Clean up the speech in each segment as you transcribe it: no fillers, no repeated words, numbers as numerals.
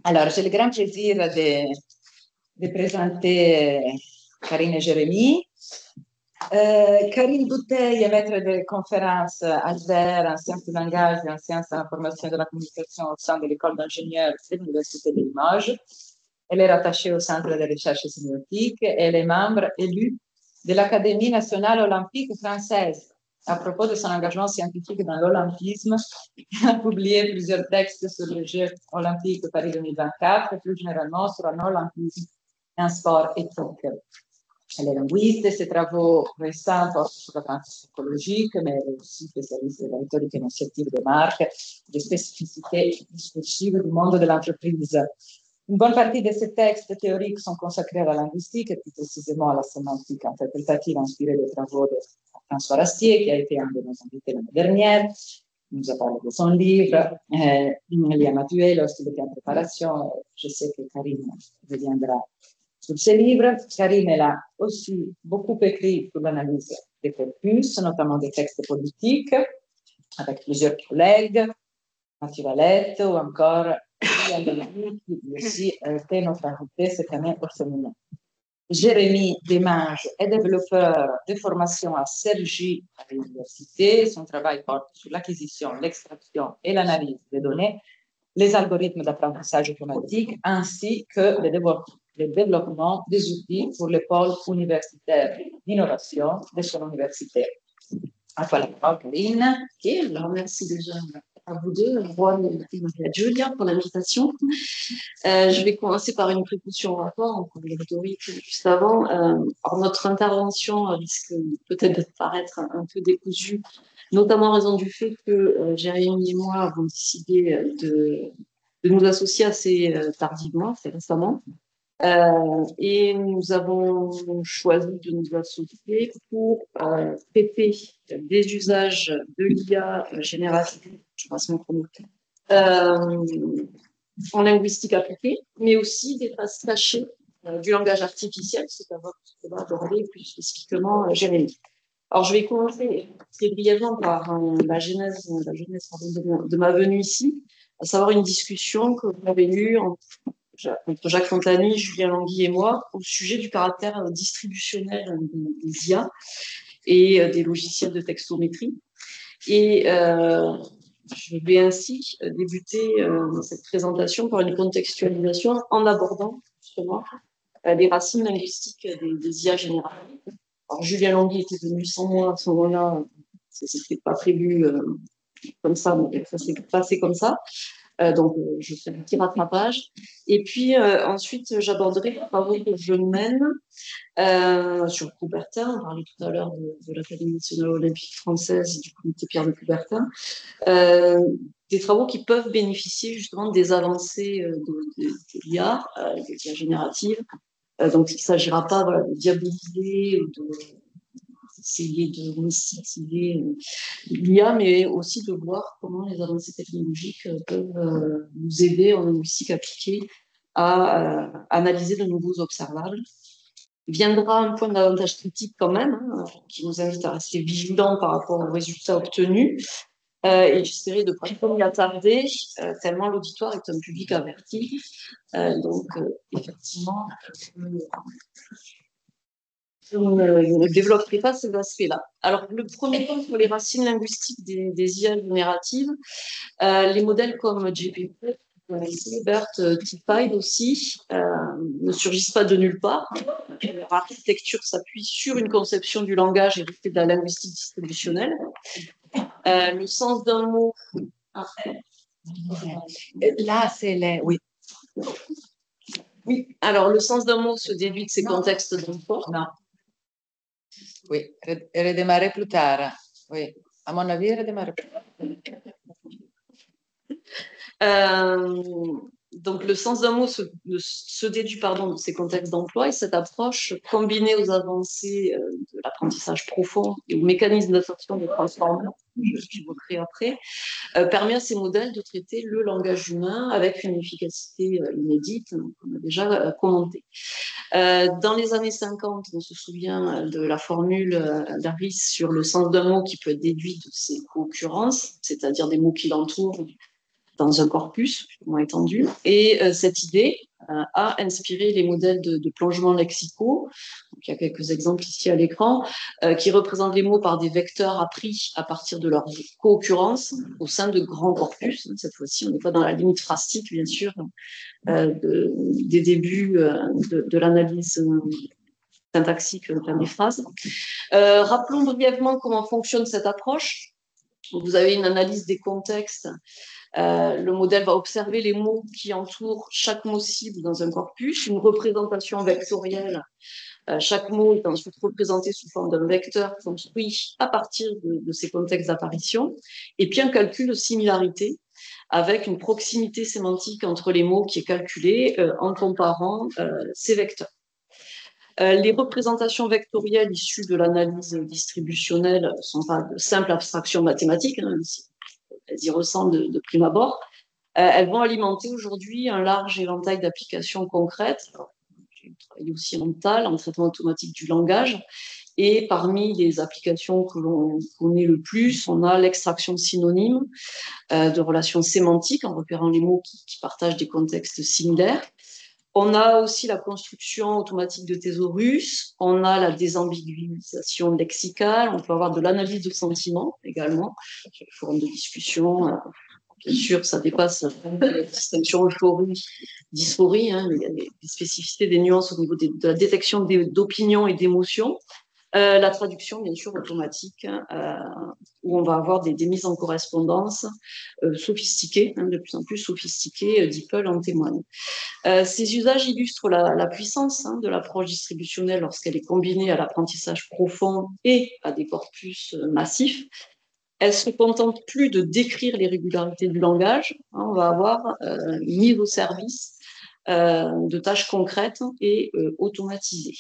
Alors, j'ai le grand plaisir de présenter Karine et Jérémy. Karine Bouteille est maître de conférences Alzer en sciences du langage et en sciences de l'information et de la communication au sein de l'école d'ingénieurs de l'Université de Limoges. Elle est rattachée au Centre de recherche sémiotique et elle est membre élue de l'Académie nationale olympique française. À propos de son engagement scientifique dans l'olympisme, elle a publié plusieurs textes sur les Jeux olympiques de Paris 2024 et plus généralement sur un olympisme et un sport éthique. Elle est linguiste et ses travaux récents portent sur la pensée psychologique, mais elle est aussi spécialiste de la rhétorique énonciative des marques, des spécificités discursives du monde de l'entreprise. Une bonne partie de ces textes théoriques sont consacrés à la linguistique et plus précisément à la sémantique interprétative inspirée des travaux de François Rastier, qui a été un de nos invités l'année dernière. Il nous a parlé de son livre, Lia Matuelo, Style en préparation. Je sais que Karine reviendra sur ces livres. Karine, elle a aussi beaucoup écrit sur l'analyse des corpus, notamment des textes politiques, avec plusieurs collègues, Mathieu Valette ou encore Yann Delaney, qui aussi était notre invité cette année au séminaire. Jérémy Desmanges est développeur de formation à Cergy à l'université. Son travail porte sur l'acquisition, l'extraction et l'analyse des données, les algorithmes d'apprentissage automatique, ainsi que le développement des outils pour les pôles universitaires d'innovation de son université. À toi la parole, Karine. Ok, alors merci déjà à vous deux, Juan et Maria-Giulia, pour l'invitation. Je vais commencer par une précaution en rapport, on parlait de rhétorique juste avant. Alors notre intervention risque peut-être de paraître un peu décousue, notamment en raison du fait que Jérémy et moi avons décidé de nous associer assez tardivement, assez récemment. Et nous avons choisi de nous associer pour traiter des usages de l'IA générative, je passe mon chrono, en linguistique appliquée, mais aussi des traces cachées du langage artificiel, c'est à voir ce que va aborder plus spécifiquement Jérémy. Alors, je vais commencer très brièvement par la genèse de ma venue ici, à savoir une discussion que vous avez eue entre Jacques Fontany, Julien Langui et moi au sujet du caractère distributionnel des IA et des logiciels de textométrie. Et je vais ainsi débuter cette présentation par une contextualisation en abordant justement les racines linguistiques des IA génératives. Alors, Julien Langui était venu sans moi à ce moment-là, ça n'était pas prévu comme ça, mais ça s'est passé comme ça. Donc, je fais un petit rattrapage. Et puis, ensuite, j'aborderai les travaux que je mène sur Coubertin. On parlait tout à l'heure de l'Académie nationale olympique française et du comité Pierre de Coubertin. Des travaux qui peuvent bénéficier justement des avancées de l'IA, de l'IA générative. Donc, il ne s'agira pas de diaboliser ou d'essayer de recycler l'IA, mais aussi de voir comment les avancées technologiques peuvent nous aider en linguistique appliquée à analyser de nouveaux observables. Viendra un point davantage critique quand même, qui nous invite à rester vigilants par rapport aux résultats obtenus. Et j'essaierai de ne pas m'y attarder, tellement l'auditoire est un public averti. Donc, effectivement, je ne développerai pas ces aspects-là. Alors, le premier point sur les racines linguistiques des IA génératives, les modèles comme GPT, BERT, TIFIDE aussi, ne surgissent pas de nulle part. Leur architecture s'appuie sur une conception du langage héritée de la linguistique distributionnelle. Le sens d'un mot... Là, c'est les... Oui. Oui, alors le sens d'un mot se déduit de ses contextes d'emploi. Non. Oui, redémarrer plus tard. Oui, à mon avis, redémarrer plus tard. Donc, le sens d'un mot se déduit de ses contextes d'emploi, et cette approche, combinée aux avancées de l'apprentissage profond et aux mécanismes d'assortiment des transformeurs, que j'évoquerai après, permet à ces modèles de traiter le langage humain avec une efficacité inédite, qu'on a déjà commenté. Dans les années 50, on se souvient de la formule d'Harris sur le sens d'un mot qui peut être déduit de ses co-occurrences, c'est-à-dire des mots qui l'entourent dans un corpus plus ou moins étendu. Et cette idée a inspiré les modèles de plongement lexicaux. Donc, il y a quelques exemples ici à l'écran, qui représentent les mots par des vecteurs appris à partir de leur co-occurrence au sein de grands corpus. Cette fois-ci, on n'est pas dans la limite phrastique, bien sûr, des débuts de l'analyse syntaxique des phrases. Rappelons brièvement comment fonctionne cette approche. Vous avez une analyse des contextes. Le modèle va observer les mots qui entourent chaque mot cible dans un corpus, une représentation vectorielle. Chaque mot est ensuite représenté sous forme d'un vecteur construit à partir de ces contextes d'apparition, et puis un calcul de similarité avec une proximité sémantique entre les mots qui est calculée en comparant ces vecteurs. Les représentations vectorielles issues de l'analyse distributionnelle ne sont pas de simples abstractions mathématiques, hein, elles y ressemblent de prime abord. Elles vont alimenter aujourd'hui un large éventail d'applications concrètes. J'ai travaillé aussi en TAL, en traitement automatique du langage. Et parmi les applications que l'on connaît le plus, on a l'extraction de synonymes, de relations sémantiques en repérant les mots qui partagent des contextes similaires. On a aussi la construction automatique de thésaurus, on a la désambiguïsation lexicale, on peut avoir de l'analyse de sentiments également, sur les forums de discussion. Bien sûr, ça dépasse la distinction euphorie, dysphorie, hein, il y a des spécificités, des nuances au niveau de la détection d'opinions et d'émotions. La traduction, bien sûr, automatique, où on va avoir des mises en correspondance sophistiquées, hein, de plus en plus sophistiquées, DeepL en témoigne. Ces usages illustrent la puissance de l'approche distributionnelle lorsqu'elle est combinée à l'apprentissage profond et à des corpus massifs. Elle ne se contente plus de décrire les régularités du langage, hein, on va avoir une mise au service de tâches concrètes et automatisées.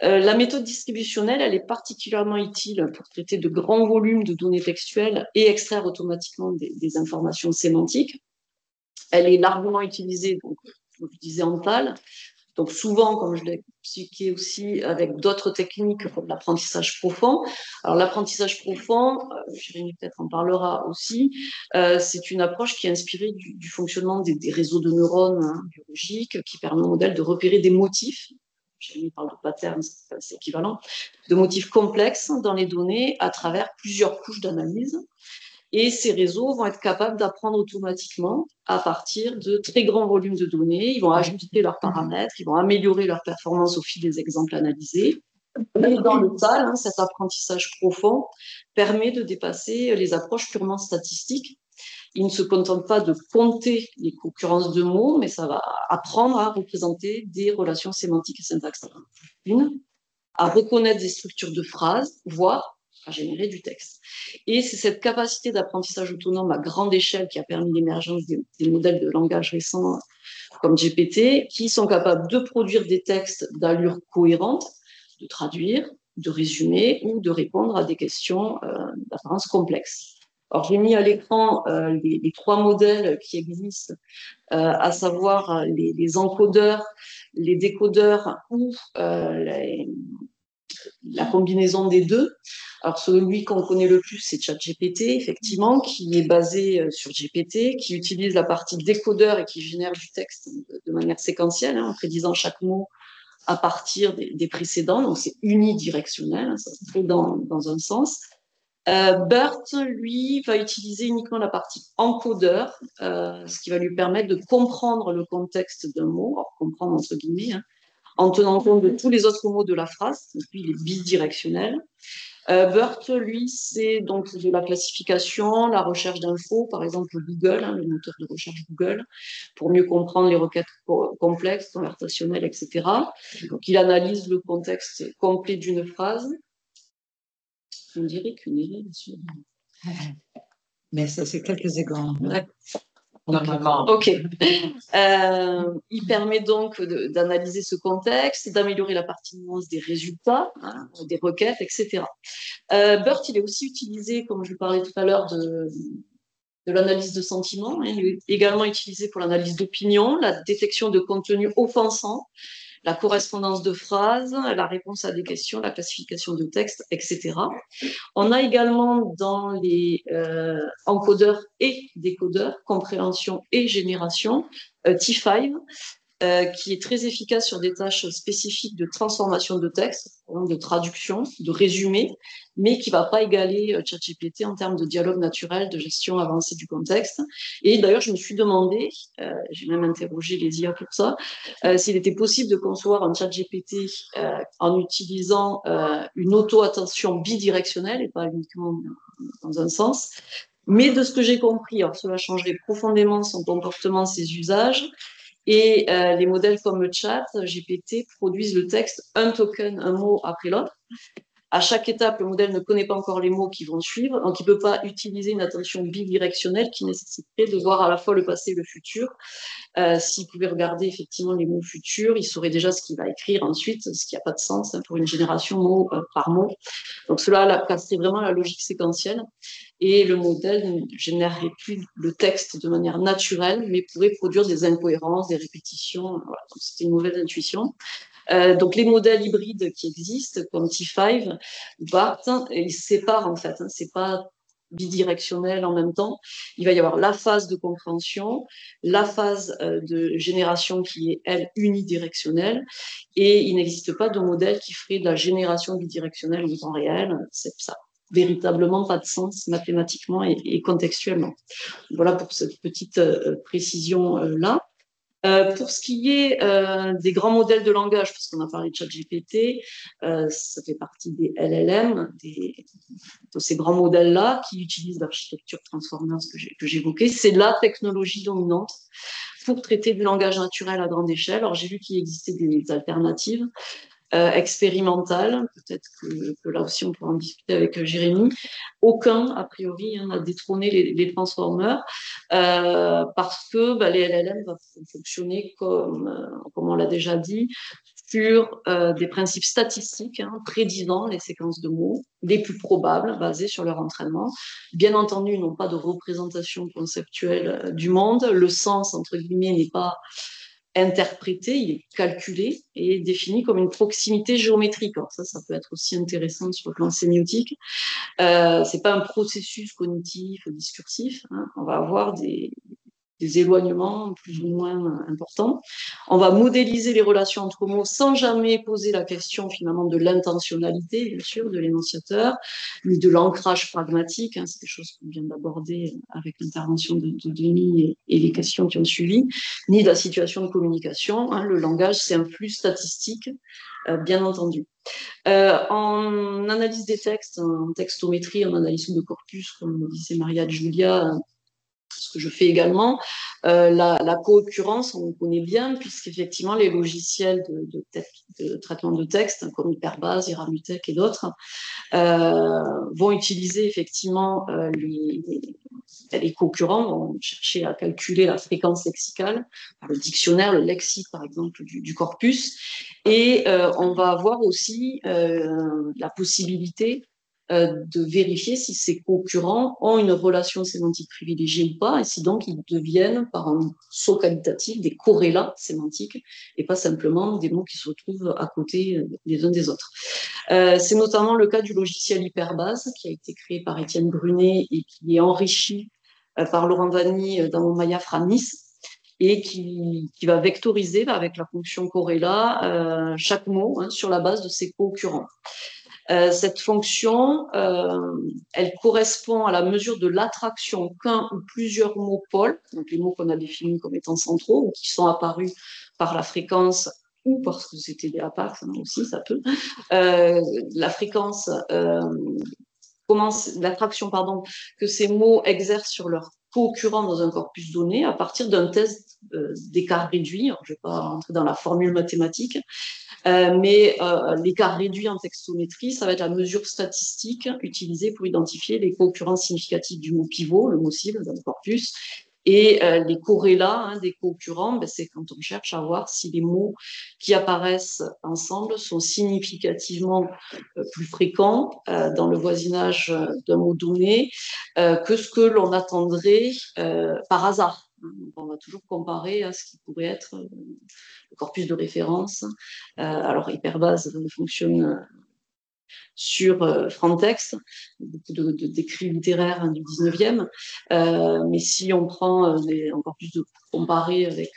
La méthode distributionnelle, elle est particulièrement utile pour traiter de grands volumes de données textuelles et extraire automatiquement des informations sémantiques. Elle est largement utilisée, donc, comme je disais, en TAL. Donc souvent, comme je l'ai expliqué aussi, avec d'autres techniques comme l'apprentissage profond. Alors l'apprentissage profond, Jérémy peut-être en parlera aussi, c'est une approche qui est inspirée du fonctionnement des réseaux de neurones biologiques qui permet au modèle de repérer des motifs. Jérémy parle de patterns, c'est équivalent, de motifs complexes dans les données à travers plusieurs couches d'analyse. Et ces réseaux vont être capables d'apprendre automatiquement à partir de très grands volumes de données. Ils vont ajuster leurs paramètres, ils vont améliorer leur performance au fil des exemples analysés. Et dans le TAL, cet apprentissage profond permet de dépasser les approches purement statistiques. Il ne se contente pas de compter les concurrences de mots, mais ça va apprendre à représenter des relations sémantiques et syntaxiques. À reconnaître des structures de phrases, voire à générer du texte. Et c'est cette capacité d'apprentissage autonome à grande échelle qui a permis l'émergence des modèles de langage récents comme GPT, qui sont capables de produire des textes d'allure cohérente, de traduire, de résumer ou de répondre à des questions d'apparence complexe. Alors, j'ai mis à l'écran les trois modèles qui existent, à savoir les encodeurs, les décodeurs ou la combinaison des deux. Alors, celui qu'on connaît le plus, c'est ChatGPT, effectivement, qui est basé sur GPT, qui utilise la partie décodeur et qui génère du texte de manière séquentielle, en prédisant chaque mot à partir des précédents. Donc, c'est unidirectionnel, ça se fait dans un sens. BERT, lui, va utiliser uniquement la partie encodeur, ce qui va lui permettre de comprendre le contexte d'un mot, alors comprendre entre guillemets, en tenant compte de tous les autres mots de la phrase. Donc, lui, il est bidirectionnel. BERT, lui, c'est donc de la classification, la recherche d'infos, par exemple Google, le moteur de recherche Google, pour mieux comprendre les requêtes complexes, conversationnelles, etc. Donc, il analyse le contexte complet d'une phrase. On dirait qu'une erreur, monsieur. Mais ça, c'est quelques secondes. D'accord. Normalement. OK. Il permet donc d'analyser ce contexte, d'améliorer la pertinence des résultats, des requêtes, etc. BERT, il est aussi utilisé, comme je vous parlais tout à l'heure, de l'analyse de sentiments. Il est également utilisé pour l'analyse d'opinion, la détection de contenus offensants, la correspondance de phrases, la réponse à des questions, la classification de textes, etc. On a également dans les encodeurs et décodeurs, compréhension et génération, T5, qui est très efficace sur des tâches spécifiques de transformation de texte, de traduction, de résumé, mais qui ne va pas égaler ChatGPT en termes de dialogue naturel, de gestion avancée du contexte. Et d'ailleurs, je me suis demandé, j'ai même interrogé les IA pour ça, s'il était possible de concevoir un ChatGPT en utilisant une auto-attention bidirectionnelle et pas uniquement dans un sens. Mais de ce que j'ai compris, alors cela changerait profondément son comportement, ses usages. Et les modèles comme le chat, GPT, produisent le texte un token, un mot après l'autre. À chaque étape, le modèle ne connaît pas encore les mots qui vont suivre, donc il ne peut pas utiliser une attention bidirectionnelle qui nécessiterait de voir à la fois le passé et le futur. S'il pouvait regarder effectivement les mots futurs, il saurait déjà ce qu'il va écrire ensuite, ce qui n'a pas de sens pour une génération mot par mot. Donc cela casserait vraiment la logique séquentielle. Et le modèle ne générerait plus le texte de manière naturelle, mais pourrait produire des incohérences, des répétitions. Voilà. C'était une mauvaise intuition. Donc les modèles hybrides qui existent, comme T5 ou BART, ils se séparent en fait. C'est pas bidirectionnel en même temps. Il va y avoir la phase de compréhension, la phase de génération qui est, elle, unidirectionnelle, et il n'existe pas de modèle qui ferait de la génération bidirectionnelle en temps réel. C'est ça véritablement pas de sens mathématiquement et contextuellement. Voilà pour cette petite précision-là. Pour ce qui est des grands modèles de langage, parce qu'on a parlé de ChatGPT, ça fait partie des LLM, de ces grands modèles-là qui utilisent l'architecture Transformers que j'évoquais. C'est la technologie dominante pour traiter du langage naturel à grande échelle. Alors j'ai vu qu'il existait des alternatives. Expérimentale, peut-être que là aussi on pourra en discuter avec Jérémy. Aucun, a priori, n'a détrôné les transformers parce que les LLM vont fonctionner comme on l'a déjà dit, sur des principes statistiques prédisant les séquences de mots les plus probables basées sur leur entraînement. Bien entendu, ils n'ont pas de représentation conceptuelle du monde. Le sens, entre guillemets, n'est pas interprété, il est calculé et défini comme une proximité géométrique. Alors ça peut être aussi intéressant sur le plan sémiotique. C'est pas un processus cognitif ou discursif. On va avoir des éloignements plus ou moins importants. On va modéliser les relations entre mots sans jamais poser la question finalement de l'intentionnalité, bien sûr, de l'énonciateur, ni de l'ancrage pragmatique. C'est des choses qu'on vient d'aborder avec l'intervention de Denis et les questions qui ont suivi, ni de la situation de communication. Le langage, c'est un flux statistique, bien entendu. En analyse des textes, en textométrie, en analyse de corpus, comme disait Maria Giulia, ce que je fais également, la co-occurrence, on connaît bien, puisqu'effectivement, les logiciels de traitement de texte, comme Hyperbase, Iramutech et d'autres, vont utiliser effectivement les co-occurrents, vont chercher à calculer la fréquence lexicale, le dictionnaire, le lexique, par exemple, du corpus, et on va avoir aussi la possibilité de vérifier si ces concurrents ont une relation sémantique privilégiée ou pas, et si donc ils deviennent, par un saut qualitatif, des corrélats sémantiques, et pas simplement des mots qui se retrouvent à côté les uns des autres. C'est notamment le cas du logiciel Hyperbase, qui a été créé par Étienne Brunet et qui est enrichi par Laurent Vanni dans Maya Framis, et qui va vectoriser avec la fonction corrélat chaque mot sur la base de ses co-occurrents. Cette fonction, elle correspond à la mesure de l'attraction qu'un ou plusieurs mots pôles, donc les mots qu'on a définis comme étant centraux, ou qui sont apparus par la fréquence ou parce que c'était des APAC, aussi ça peut. La fréquence, l'attraction, que ces mots exercent sur leur co-occurrent dans un corpus donné à partir d'un test d'écart réduit. Alors, je ne vais pas rentrer dans la formule mathématique, mais l'écart réduit en textométrie, ça va être la mesure statistique utilisée pour identifier les co-occurrences significatives du mot pivot, le mot cible dans le corpus. Et les corrélats des co-occurrents, c'est quand on cherche à voir si les mots qui apparaissent ensemble sont significativement plus fréquents dans le voisinage d'un mot donné que ce que l'on attendrait par hasard. Donc, on va toujours comparer à ce qui pourrait être le corpus de référence. Alors, Hyperbase fonctionne sur Frontex, beaucoup d'écrits littéraires du 19e. Mais si on prend encore plus de comparer avec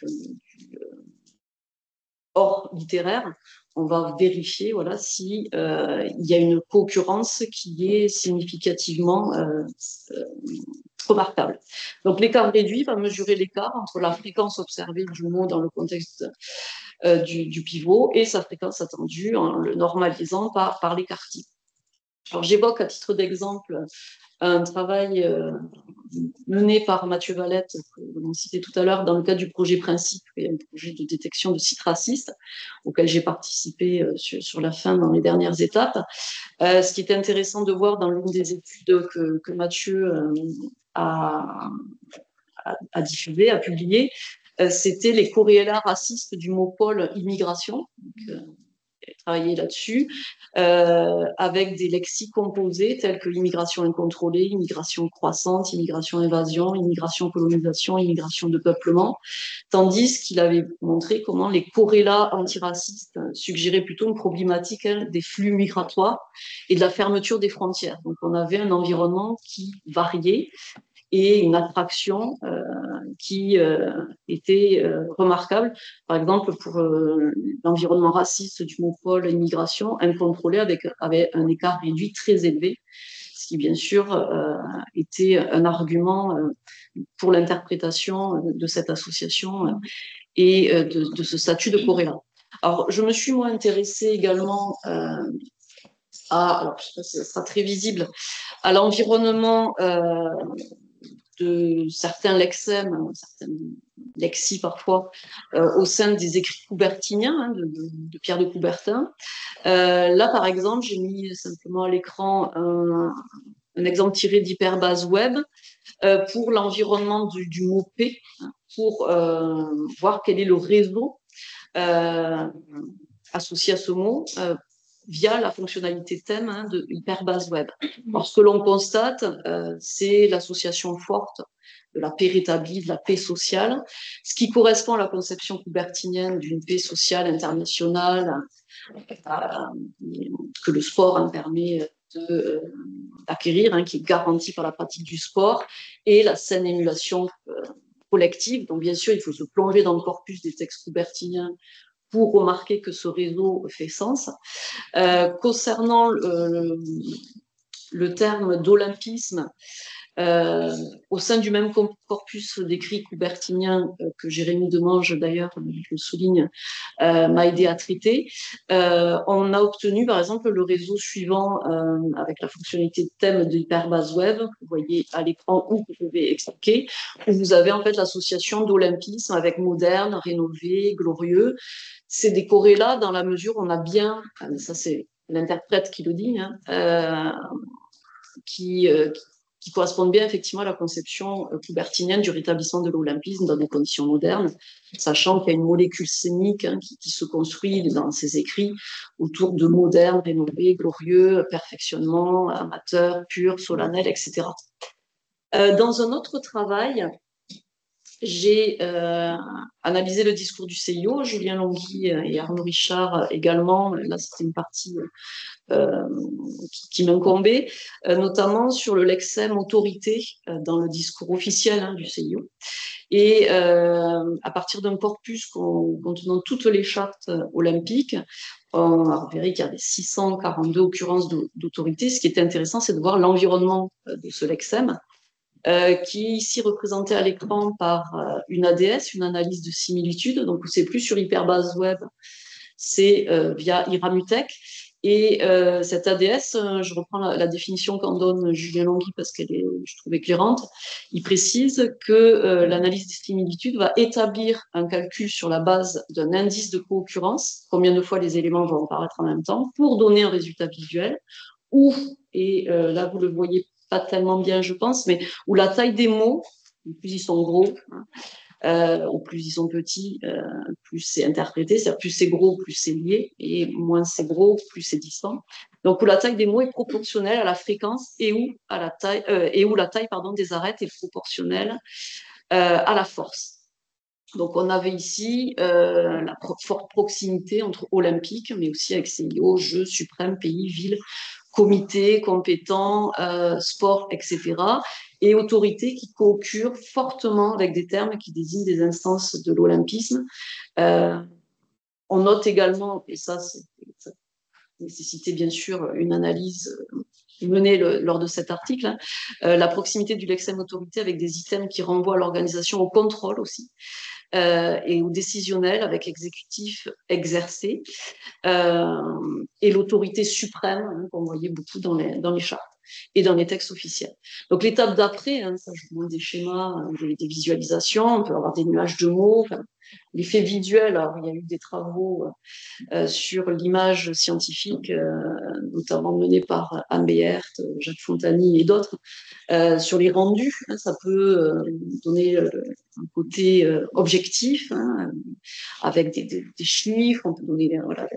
hors littéraire, on va vérifier voilà, si il y a une concurrence qui est significativement remarquable. Donc l'écart réduit va mesurer l'écart entre la fréquence observée du mot dans le contexte du pivot et sa fréquence attendue en le normalisant par l'écart type. Alors j'évoque à titre d'exemple un travail mené par Mathieu Valette, que l'on citait tout à l'heure, dans le cadre du projet Principe, qui est un projet de détection de sites racistes, auquel j'ai participé sur la fin dans les dernières étapes. Ce qui est intéressant de voir dans l'une des études que Mathieu a diffusé, a publié, c'était les corrélats racistes du mot pôle immigration. Donc, travaillé là-dessus, avec des lexiques composés tels que l'immigration incontrôlée, immigration croissante, immigration-évasion, immigration-colonisation, immigration de peuplement, tandis qu'il avait montré comment les corrélats antiracistes suggéraient plutôt une problématique des flux migratoires et de la fermeture des frontières. Donc on avait un environnement qui variait et une attraction qui était remarquable. Par exemple, pour l'environnement raciste du mot pôle immigration, incontrôlé avec un écart réduit très élevé, ce qui, bien sûr, était un argument pour l'interprétation de cette association et de ce statut de corrélat. Alors, je me suis, moi, intéressée également alors, je sais pas si ça sera très visible, à l'environnement de certains lexèmes, certains lexis parfois, au sein des écrits coubertiniens de Pierre de Coubertin. Là, par exemple, j'ai mis simplement à l'écran un exemple tiré d'Hyperbase Web pour l'environnement du mot P, pour voir quel est le réseau associé à ce mot via la fonctionnalité thème de Hyperbase Web. Alors, ce que l'on constate, c'est l'association forte de la paix rétablie, de la paix sociale, ce qui correspond à la conception coubertinienne d'une paix sociale internationale que le sport permet d'acquérir, qui est garantie par la pratique du sport, et la saine émulation collective. Donc, bien sûr, il faut se plonger dans le corpus des textes coubertiniens pour remarquer que ce réseau fait sens. Concernant le terme d'olympisme, au sein du même corpus d'écrits coubertiniens que Jérémy Demange, d'ailleurs, je le souligne, m'a aidé à traiter, on a obtenu, par exemple, le réseau suivant avec la fonctionnalité de thème de Hyperbase Web, que vous voyez à l'écran ou que je vais expliquer, où vous avez en fait l'association d'olympisme avec moderne, rénové, glorieux. C'est des corrélats dans la mesure où on a bien, ça c'est l'interprète qui le dit, qui correspondent bien effectivement à la conception coubertinienne du rétablissement de l'olympisme dans des conditions modernes, sachant qu'il y a une molécule scénique qui se construit dans ses écrits autour de moderne, rénové, glorieux, perfectionnement, amateur, pur, solennel, etc. Dans un autre travail, j'ai analysé le discours du CIO, Julien Longhi et Arnaud Richard également. Là, c'était une partie qui m'incombait, notamment sur le lexème autorité dans le discours officiel du CIO. Et à partir d'un corpus contenant toutes les chartes olympiques, on a repéré qu'il y avait 642 occurrences d'autorité. Ce qui était intéressant, c'est de voir l'environnement de ce lexème, qui est ici représenté à l'écran par une ADS, une analyse de similitude. Donc, c'est plus sur Hyperbase Web, c'est via Iramutech. Et cette ADS, je reprends la définition qu'en donne Julien Longhi parce qu'elle est, je trouve, éclairante. Il précise que l'analyse des similitudes va établir un calcul sur la base d'un indice de co-occurrence, combien de fois les éléments vont apparaître en même temps, pour donner un résultat visuel, ou, et là vous le voyez pas tellement bien, je pense, mais où la taille des mots, plus ils sont gros, ou plus ils sont petits, plus c'est interprété, c'est-à-dire plus c'est gros, plus c'est lié, et moins c'est gros, plus c'est distant. Donc où la taille des mots est proportionnelle à la fréquence et où la taille des arêtes est proportionnelle à la force. Donc, on avait ici la forte proximité entre olympique, mais aussi avec CIO, jeux, suprême, pays, ville, comité, compétent, sport, etc. Et autorité qui co-occurent fortement avec des termes qui désignent des instances de l'olympisme. On note également, et ça nécessitait bien sûr une analyse menée lors de cet article, la proximité du lexème autorité avec des items qui renvoient à l'organisation, au contrôle aussi, et au décisionnel avec exécutif exercé, et l'autorité suprême, hein, qu'on voyait beaucoup dans les chartes et dans les textes officiels. Donc l'étape d'après, hein, ça je vous montre des schémas, des visualisations, on peut avoir des nuages de mots, l'effet visuel. Alors il y a eu des travaux sur l'image scientifique, notamment menée par Anne Béhert, Jacques Fontany et d'autres, sur les rendus. Hein, ça peut donner un côté objectif, hein, avec des chiffres, on peut donner voilà,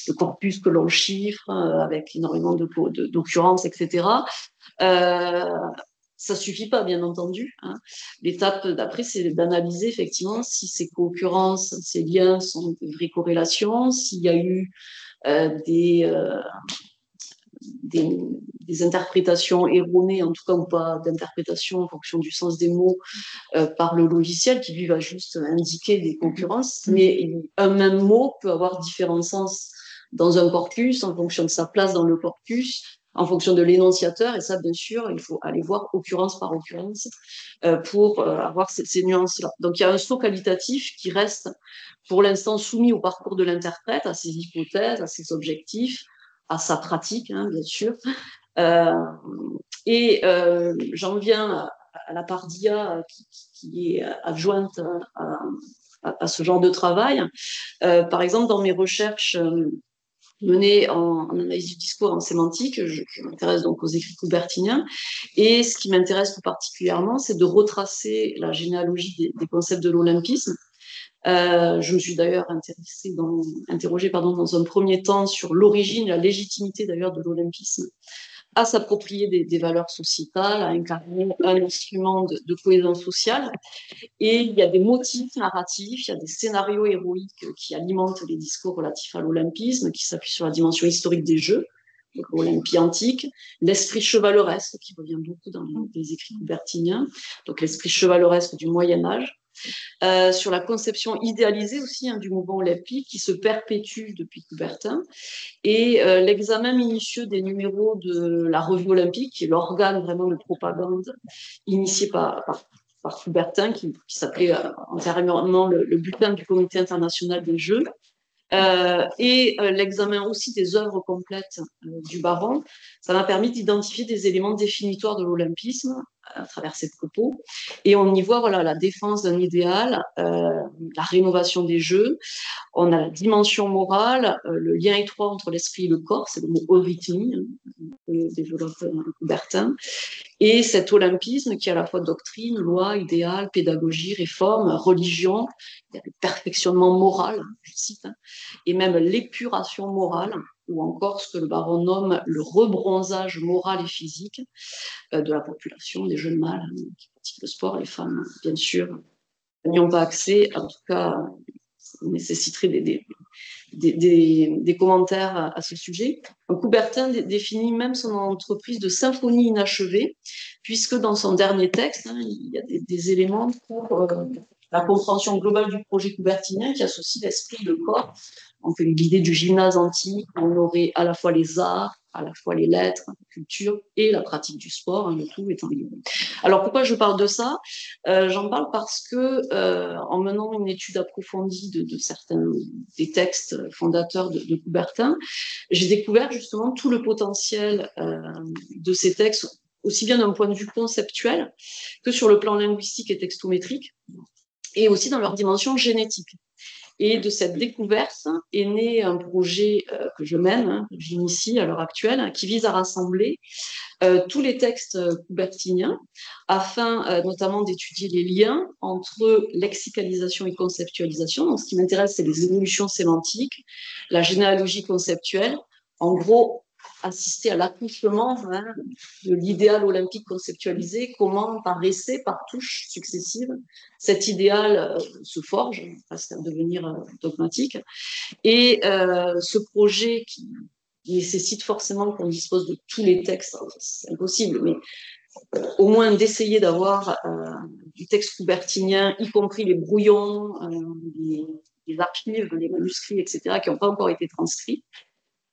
le corpus que l'on chiffre, avec énormément d'occurrences, etc. Ça suffit pas, bien entendu. Hein. L'étape d'après, c'est d'analyser effectivement si ces co-occurrences, ces liens sont de vraies corrélations, s'il y a eu des interprétations erronées, en tout cas, ou pas d'interprétation en fonction du sens des mots par le logiciel, qui lui va juste indiquer des concurrences. Mais un même mot peut avoir différents sens dans un corpus, en fonction de sa place dans le corpus, en fonction de l'énonciateur, et ça, bien sûr, il faut aller voir occurrence par occurrence pour avoir ces nuances-là. Donc, il y a un saut qualitatif qui reste, pour l'instant, soumis au parcours de l'interprète, à ses hypothèses, à ses objectifs, à sa pratique, hein, bien sûr. J'en viens à la part d'IA qui est adjointe à ce genre de travail. Par exemple, dans mes recherches menées en analyse du discours, en sémantique, je m'intéresse donc aux écrits coubertiniens. Et ce qui m'intéresse tout particulièrement, c'est de retracer la généalogie des concepts de l'olympisme. Je me suis d'ailleurs interrogée dans un premier temps sur l'origine, la légitimité d'ailleurs de l'olympisme à s'approprier des valeurs sociétales, à incarner un instrument de cohésion sociale. Et il y a des motifs narratifs, il y a des scénarios héroïques qui alimentent les discours relatifs à l'olympisme, qui s'appuient sur la dimension historique des jeux, l'Olympie antique, l'esprit chevaleresque qui revient beaucoup dans les écrits coubertiniens, donc l'esprit chevaleresque du Moyen-Âge, sur la conception idéalisée aussi du mouvement olympique qui se perpétue depuis Coubertin, et l'examen minutieux des numéros de la revue olympique, qui est l'organe vraiment de propagande initié par Coubertin, qui s'appelait antérieurement le bulletin du Comité international des Jeux, l'examen aussi des œuvres complètes du baron. Ça m'a permis d'identifier des éléments définitoires de l'olympisme à travers ces propos. Et on y voit voilà, la défense d'un idéal, la rénovation des jeux. On a la dimension morale, le lien étroit entre l'esprit et le corps, c'est le mot eurythmie, que développe Coubertin, et cet olympisme qui est à la fois doctrine, loi, idéal, pédagogie, réforme, religion, il y a le perfectionnement moral, je cite, et même l'épuration morale, ou encore ce que le baron nomme le rebronzage moral et physique de la population, des jeunes mâles qui pratiquent le sport, les femmes, bien sûr, n'y ont pas accès, en tout cas, ça nécessiterait des commentaires à ce sujet. Donc, Coubertin définit même son entreprise de symphonie inachevée, puisque dans son dernier texte, il y a des éléments pour la compréhension globale du projet coubertinien qui associe l'esprit et le corps. On peut l'idée du gymnase antique, on aurait à la fois les arts, à la fois les lettres, la culture et la pratique du sport, le tout étant lié. Alors pourquoi je parle de ça? J'en parle parce que en menant une étude approfondie de certains des textes fondateurs de Coubertin, j'ai découvert justement tout le potentiel de ces textes, aussi bien d'un point de vue conceptuel que sur le plan linguistique et textométrique, et aussi dans leur dimension génétique. Et de cette découverte est né un projet que je mène, que j'initie à l'heure actuelle, qui vise à rassembler tous les textes coubertiniens afin notamment d'étudier les liens entre lexicalisation et conceptualisation. Donc, ce qui m'intéresse, c'est les évolutions sémantiques, la généalogie conceptuelle. En gros, assisté à l'accouchement de l'idéal olympique conceptualisé, comment par essai, par touches successives, cet idéal se forge, presque à devenir dogmatique. Et ce projet qui nécessite forcément qu'on dispose de tous les textes, c'est impossible, mais au moins d'essayer d'avoir du texte coubertinien, y compris les brouillons, les archives, les manuscrits, etc., qui n'ont pas encore été transcrits,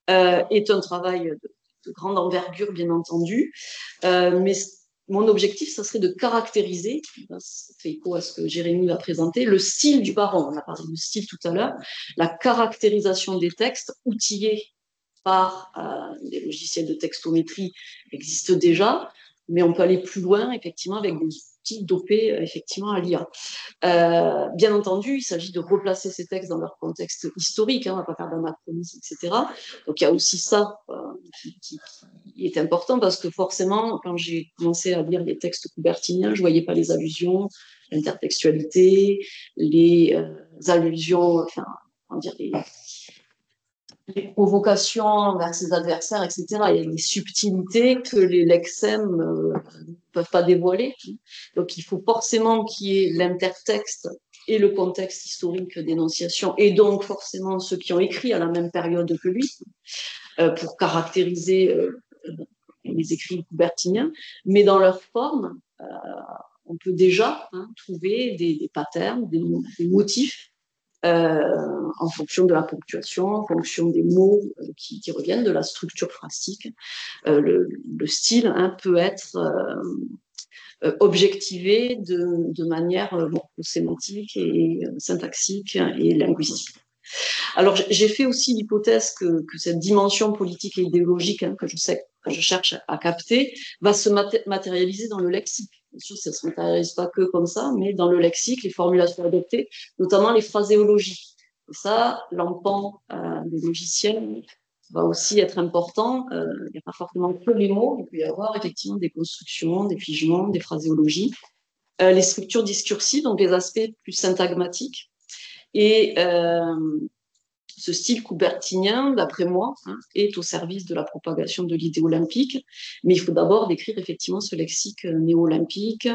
est un travail de grande envergure, bien entendu. Mais mon objectif, ça serait de caractériser, ça fait écho à ce que Jérémy a présenté, le style du baron. On a parlé de style tout à l'heure, la caractérisation des textes outillés par des logiciels de textométrie existent déjà, mais on peut aller plus loin, effectivement, avec des outils dopés, effectivement, à l'IA. Bien entendu, il s'agit de replacer ces textes dans leur contexte historique, on ne va pas faire d'anachronisme, etc. Donc il y a aussi ça qui est important, parce que forcément, quand j'ai commencé à lire les textes coubertiniens, je ne voyais pas les allusions, l'intertextualité, les allusions, enfin, comment dire, les provocations vers ses adversaires, etc. Il y a des subtilités que les lexèmes ne peuvent pas dévoiler. Donc il faut forcément qu'il y ait l'intertexte et le contexte historique d'énonciation, et donc forcément ceux qui ont écrit à la même période que lui, pour caractériser les écrits coubertiniens, mais dans leur forme, on peut déjà trouver des patterns, des motifs, en fonction de la ponctuation, en fonction des mots qui reviennent, de la structure phrastique. Le style peut être objectivé de manière sémantique et syntaxique et linguistique. Alors j'ai fait aussi l'hypothèse que cette dimension politique et idéologique que je cherche à capter va se matérialiser dans le lexique. Bien sûr, ça ne se matérialise pas que comme ça, mais dans le lexique, les formulations adoptées, notamment les phraséologies. Et ça, l'empan des logiciels va aussi être important. Il n'y a pas forcément que les mots, il peut y avoir effectivement des constructions, des figements, des phraséologies. Les structures discursives, donc les aspects plus syntagmatiques. Et ce style coubertinien, d'après moi, est au service de la propagation de l'idée olympique, mais il faut d'abord décrire effectivement ce lexique néo-olympique,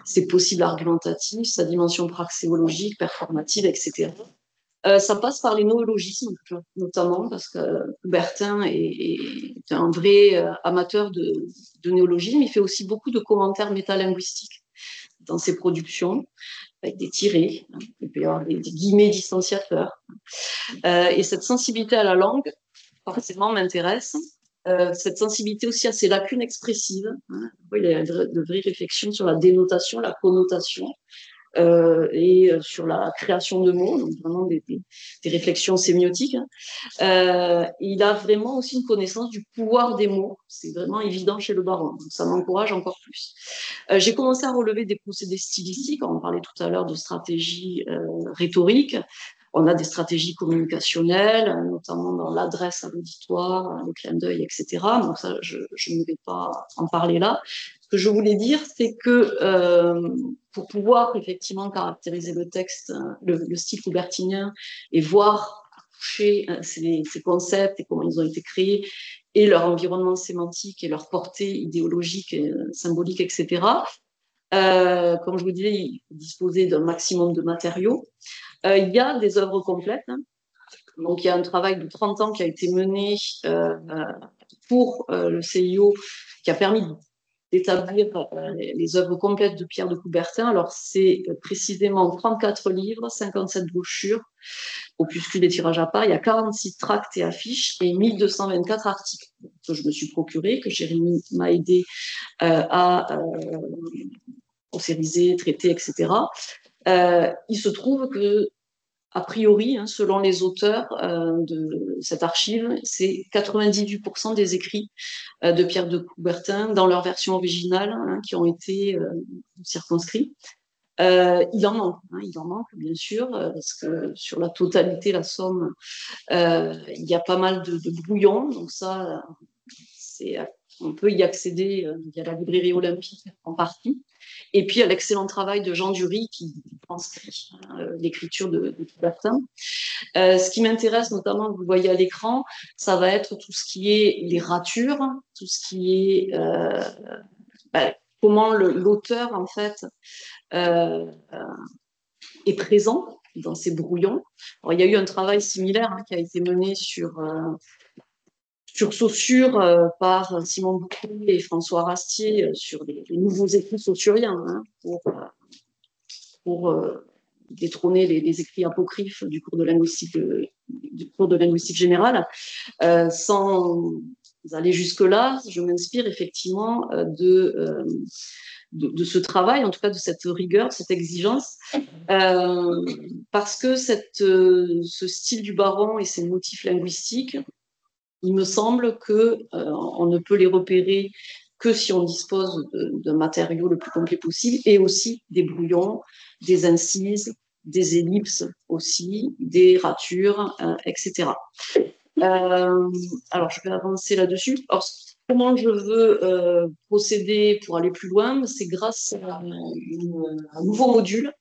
ses possibles argumentatifs, sa dimension praxéologique, performative, etc. Ça passe par les néologismes, notamment, parce que Coubertin est un vrai amateur de néologismes. Il fait aussi beaucoup de commentaires métalinguistiques dans ses productions, avec des tirets, il peut y avoir des guillemets distanciateurs. Et cette sensibilité à la langue, forcément, m'intéresse. Cette sensibilité aussi à ses lacunes expressives. Il y a de vraies réflexions sur la dénotation, la connotation, et sur la création de mots, donc vraiment des réflexions sémiotiques. Il a vraiment aussi une connaissance du pouvoir des mots, c'est vraiment évident chez le baron, donc ça m'encourage encore plus. J'ai commencé à relever des procédés stylistiques, on parlait tout à l'heure de stratégie rhétorique. On a des stratégies communicationnelles, notamment dans l'adresse à l'auditoire, le clin d'œil, etc. Donc ça, je ne vais pas en parler là. Ce que je voulais dire, c'est que pour pouvoir effectivement caractériser le texte, le style coubertinien, et voir toucher ces concepts et comment ils ont été créés, et leur environnement sémantique et leur portée idéologique, symbolique, etc. Comme je vous disais, il faut disposer d'un maximum de matériaux. Il y a des œuvres complètes. Donc, il y a un travail de 30 ans qui a été mené pour le CIO, qui a permis d'établir les œuvres complètes de Pierre de Coubertin. Alors, c'est précisément 34 livres, 57 brochures, opuscules et tirages à part. Il y a 46 tracts et affiches et 1224 articles que je me suis procuré, que Jérémy m'a aidé à concevoir, traiter, etc. Il se trouve que, a priori, selon les auteurs de cette archive, c'est 98% des écrits de Pierre de Coubertin dans leur version originale qui ont été circonscrits. Il en manque bien sûr, parce que sur la totalité, la somme, il y a pas mal de brouillons, donc ça, c'est On peut y accéder via la librairie olympique en partie. Et puis, à l'excellent travail de Jean Dury qui transcrit l'écriture de Coubertin. Ce qui m'intéresse notamment, vous voyez à l'écran, ça va être tout ce qui est les ratures, tout ce qui est comment l'auteur, en fait, est présent dans ces brouillons. Alors, il y a eu un travail similaire qui a été mené sur Saussure par Simon Bouchet et François Rastier sur les nouveaux écrits saussuriens pour détrôner les écrits apocryphes du cours de linguistique générale. Sans aller jusque-là, je m'inspire effectivement de ce travail, en tout cas de cette rigueur, cette exigence, parce que ce style du baron et ses motifs linguistiques, il me semble qu'on ne peut les repérer que si on dispose d'un matériau le plus complet possible, et aussi des brouillons, des incises, des ellipses aussi, des ratures, etc. Alors, je vais avancer là-dessus. Alors, comment je veux procéder pour aller plus loin? C'est grâce à un nouveau module,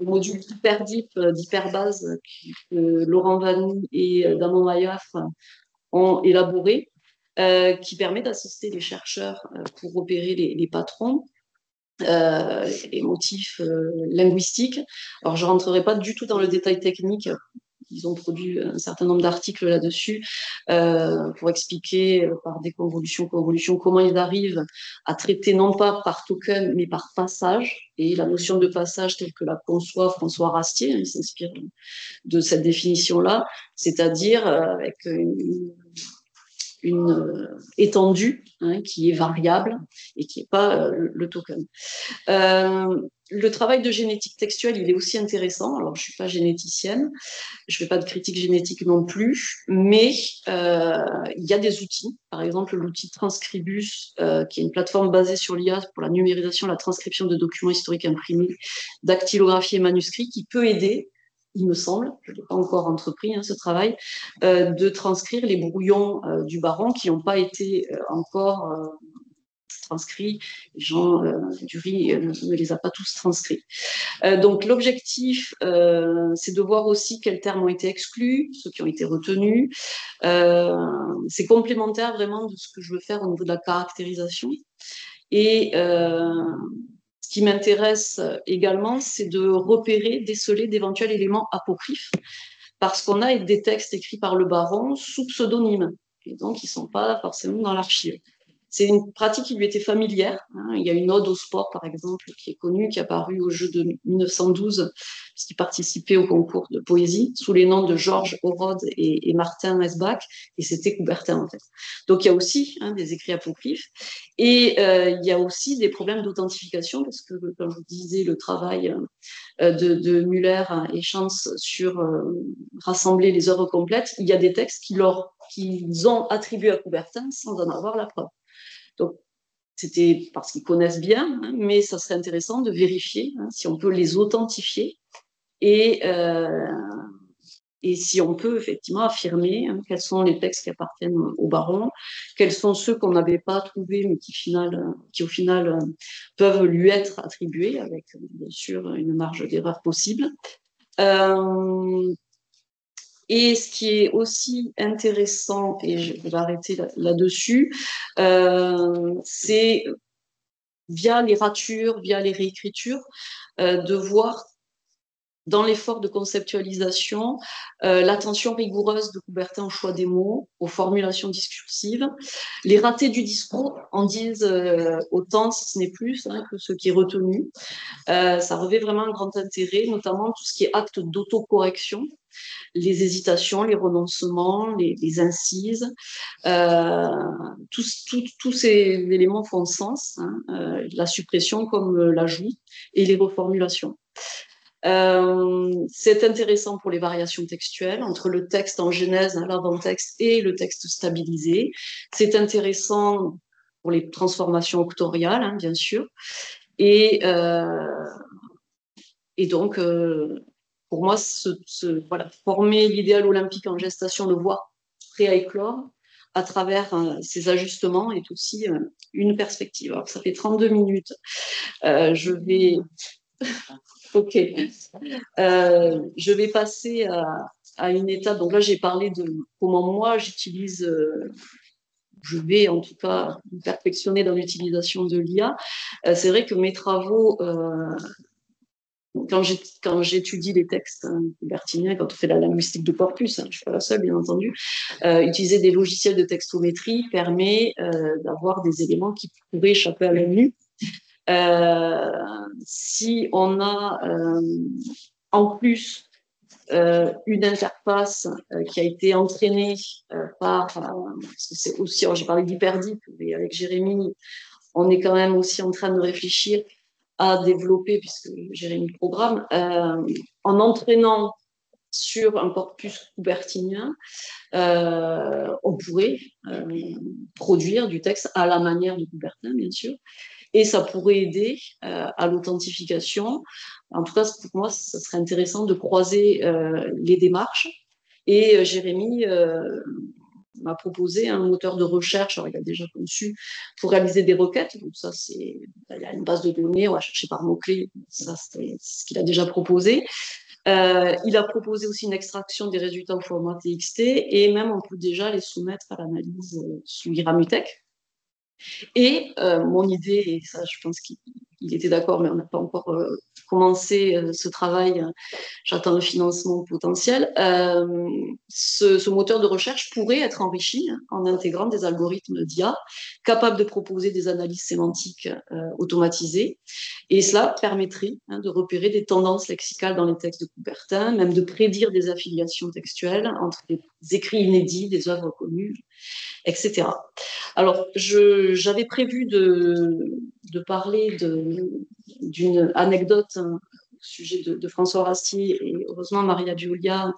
le module HyperDeep d'Hyperbase que Laurent Vanni et Damon Mayaf ont élaboré, qui permet d'assister les chercheurs pour repérer les patrons, les motifs linguistiques. Alors, je ne rentrerai pas du tout dans le détail technique. Ils ont produit un certain nombre d'articles là-dessus pour expliquer par déconvolution, convolution, comment ils arrivent à traiter non pas par token, mais par passage. Et la notion de passage telle que la conçoit François Rastier, il s'inspire de cette définition-là, c'est-à-dire avec une étendue qui est variable et qui n'est pas le token. Le travail de génétique textuelle, il est aussi intéressant. Alors, je ne suis pas généticienne, je ne fais pas de critique génétique non plus, mais il y a des outils. Par exemple, l'outil Transcribus, qui est une plateforme basée sur l'IA pour la numérisation et la transcription de documents historiques imprimés, dactylographie et manuscrits, qui peut aider, il me semble, je ne l'ai pas encore entrepris ce travail, de transcrire les brouillons du baron qui n'ont pas été encore transcrits. Jean Dury ne les a pas tous transcrits. Donc l'objectif, c'est de voir aussi quels termes ont été exclus, ceux qui ont été retenus. C'est complémentaire vraiment de ce que je veux faire au niveau de la caractérisation. Et ce qui m'intéresse également, c'est de repérer, déceler d'éventuels éléments apocryphes, parce qu'on a des textes écrits par le baron sous pseudonyme, et donc ils ne sont pas forcément dans l'archive. C'est une pratique qui lui était familière. Il y a une ode au sport, par exemple, qui est connue, qui est apparue au jeu de 1912, puisqu'il participait au concours de poésie, sous les noms de Georges Orode et Martin Mesbach, et c'était Coubertin, en fait. Donc il y a aussi des écrits apocryphes, et il y a aussi des problèmes d'authentification, parce que, comme je vous disais, le travail de Muller et Chance sur rassembler les œuvres complètes, il y a des textes qu'ils ont attribués à Coubertin sans en avoir la preuve. Donc, c'était parce qu'ils connaissent bien, mais ça serait intéressant de vérifier si on peut les authentifier et si on peut effectivement affirmer quels sont les textes qui appartiennent au baron, quels sont ceux qu'on n'avait pas trouvés, mais qui au final peuvent lui être attribués, avec bien sûr une marge d'erreur possible. Et ce qui est aussi intéressant, et je vais arrêter là-dessus, c'est via les ratures, via les réécritures, de voir dans l'effort de conceptualisation l'attention rigoureuse de Coubertin au choix des mots, aux formulations discursives. Les ratés du discours en disent autant, si ce n'est plus, que ce qui est retenu. Ça revêt vraiment un grand intérêt, notamment tout ce qui est acte d'autocorrection, les hésitations, les renoncements, les incises. Tous ces éléments font sens, la suppression comme l'ajout et les reformulations. C'est intéressant pour les variations textuelles entre le texte en genèse, l'avant-texte et le texte stabilisé. C'est intéressant pour les transformations octoriales, bien sûr. Et donc, pour moi, voilà, former l'idéal olympique en gestation, le voir prêt à éclore, à travers ces ajustements est aussi une perspective. Alors, ça fait 32 minutes. Je vais... Ok. Je vais passer à une étape. Donc là, j'ai parlé de comment moi, j'utilise... je vais en tout cas me perfectionner dans l'utilisation de l'IA. C'est vrai que mes travaux, quand j'étudie les textes coubertiniens, quand on fait la linguistique de corpus, je ne suis pas la seule bien entendu, utiliser des logiciels de textométrie permet d'avoir des éléments qui pourraient échapper à l'œil nu. Si on a en plus une interface qui a été entraînée par, c'est aussi, j'ai parlé d'Hyperdeep, mais avec Jérémy, on est quand même aussi en train de réfléchir à développer, puisque Jérémy programme, en entraînant sur un corpus coubertinien, on pourrait produire du texte à la manière de Coubertin, bien sûr, et ça pourrait aider à l'authentification. En tout cas, pour moi, ça serait intéressant de croiser les démarches. Et Jérémy m'a proposé un moteur de recherche, alors il a déjà conçu, pour réaliser des requêtes. Donc ça, il y a une base de données, on va chercher par mots-clés, ça c'est ce qu'il a déjà proposé. Il a proposé aussi une extraction des résultats au format TXT, et même on peut déjà les soumettre à l'analyse sous Iramutech. Et mon idée, et ça je pense qu'il était d'accord, mais on n'a pas encore commencé ce travail, j'attends le financement potentiel, ce moteur de recherche pourrait être enrichi en intégrant des algorithmes d'IA capables de proposer des analyses sémantiques automatisées. Et cela permettrait de repérer des tendances lexicales dans les textes de Coubertin, même de prédire des affiliations textuelles entre des écrits inédits, des œuvres connues, etc. Alors, j'avais prévu de parler d'une anecdote au sujet de François Rastier, et heureusement Maria Giulia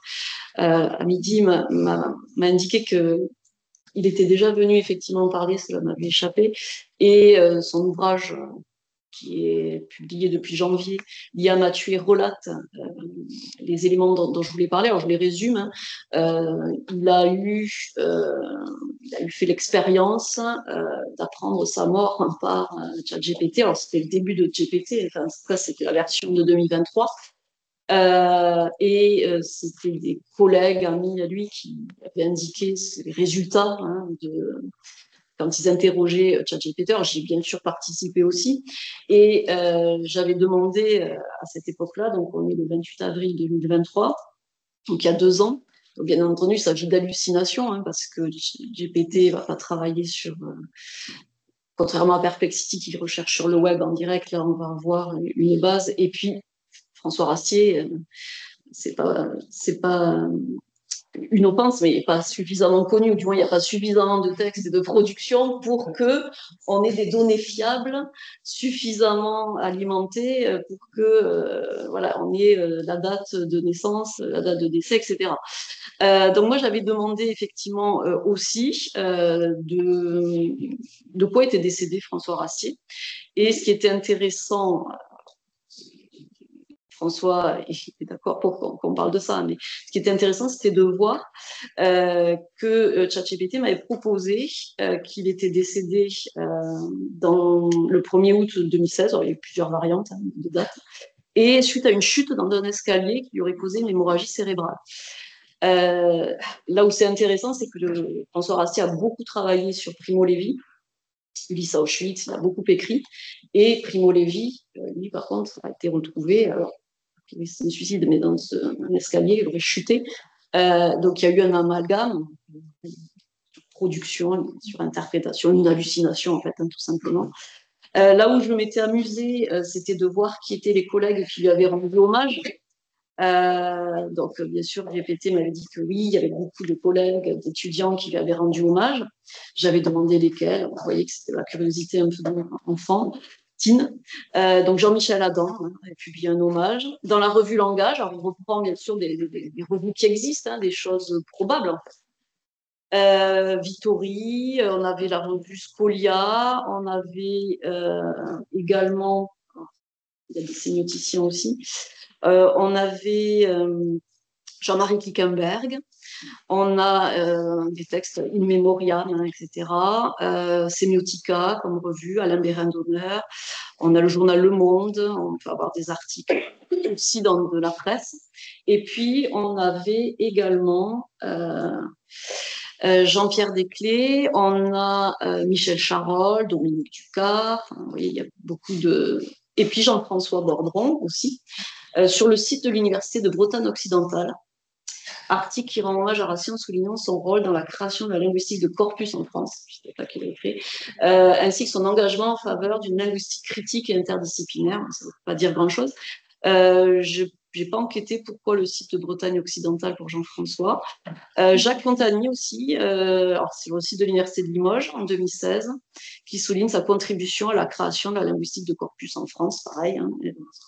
à midi m'a indiqué qu'il était déjà venu effectivement parler, cela m'avait échappé, et son ouvrage qui est publié depuis janvier, L'IA m'a tué, relate les éléments dont je voulais parler. Alors, je les résume. Il a fait l'expérience d'apprendre sa mort par ChatGPT. Alors, c'était le début de GPT, enfin, en tout cas, c'était la version de 2023. C'était des collègues, amis à lui qui avaient indiqué les résultats quand ils interrogeaient ChatGPT. J'ai bien sûr participé aussi. Et j'avais demandé à cette époque-là, donc on est le 28 avril 2023, donc il y a 2 ans. Donc, bien entendu, ça vit d'hallucination, parce que GPT ne va pas travailler sur... contrairement à Perplexity qui recherche sur le web en direct, là, on va avoir une base. Et puis, François Rastier, c'est pas une offense, mais pas suffisamment connue, ou du moins il n'y a pas suffisamment de textes et de production pour qu'on ait des données fiables, suffisamment alimentées pour que voilà, on ait la date de naissance, la date de décès, etc. Donc moi j'avais demandé effectivement aussi de quoi était décédé François Rastier. Et ce qui était intéressant, François est d'accord pour qu'on parle de ça, mais ce qui était intéressant, c'était de voir que ChatGPT m'avait proposé qu'il était décédé dans le 1er août 2016. Alors, il y a eu plusieurs variantes de date, et suite à une chute dans un escalier qui lui aurait causé une hémorragie cérébrale. Là où c'est intéressant, c'est que François Rastier a beaucoup travaillé sur Primo Levi, Ulysse Auschwitz, il a beaucoup écrit, et Primo Levi, lui par contre, a été retrouvé, alors il se suicide, mais dans un escalier, il aurait chuté. Donc il y a eu un amalgame, sur production, sur interprétation, une hallucination en fait, tout simplement. Là où je m'étais amusée, c'était de voir qui étaient les collègues qui lui avaient rendu hommage. Donc, bien sûr, GPT m'avait dit que oui, il y avait beaucoup de collègues, d'étudiants qui lui avaient rendu hommage. J'avais demandé lesquels. Vous voyez que c'était la curiosité un peu d'enfant. Donc Jean-Michel Adam a publié un hommage. Dans la revue Langage, alors il reprend bien sûr des revues qui existent, des choses probables en fait. Vittori, on avait la revue Scolia, on avait également, il y a des sémioticiens aussi, on avait Jean-Marie Klickenberg. On a des textes In Memoriam, hein, etc. Semiotica comme revue, Alain Bérard-Donner. On a le journal Le Monde. On peut avoir des articles aussi dans de la presse. Et puis, on avait également Jean-Pierre Desclés. On a Michel Charol, Dominique Ducard. Enfin, vous voyez, il y a beaucoup de... Et puis Jean-François Bordron aussi, sur le site de l'Université de Bretagne occidentale. Article qui rend hommage à Racine en soulignant son rôle dans la création de la linguistique de corpus en France, je ne sais pas qui l'a écrit, ainsi que son engagement en faveur d'une linguistique critique et interdisciplinaire. Ça ne veut pas dire grand-chose. Je n'ai pas enquêté pourquoi le site de Bretagne occidentale pour Jean-François. Jacques Fontanier aussi, c'est le site de l'Université de Limoges en 2016, qui souligne sa contribution à la création de la linguistique de corpus en France, pareil, hein,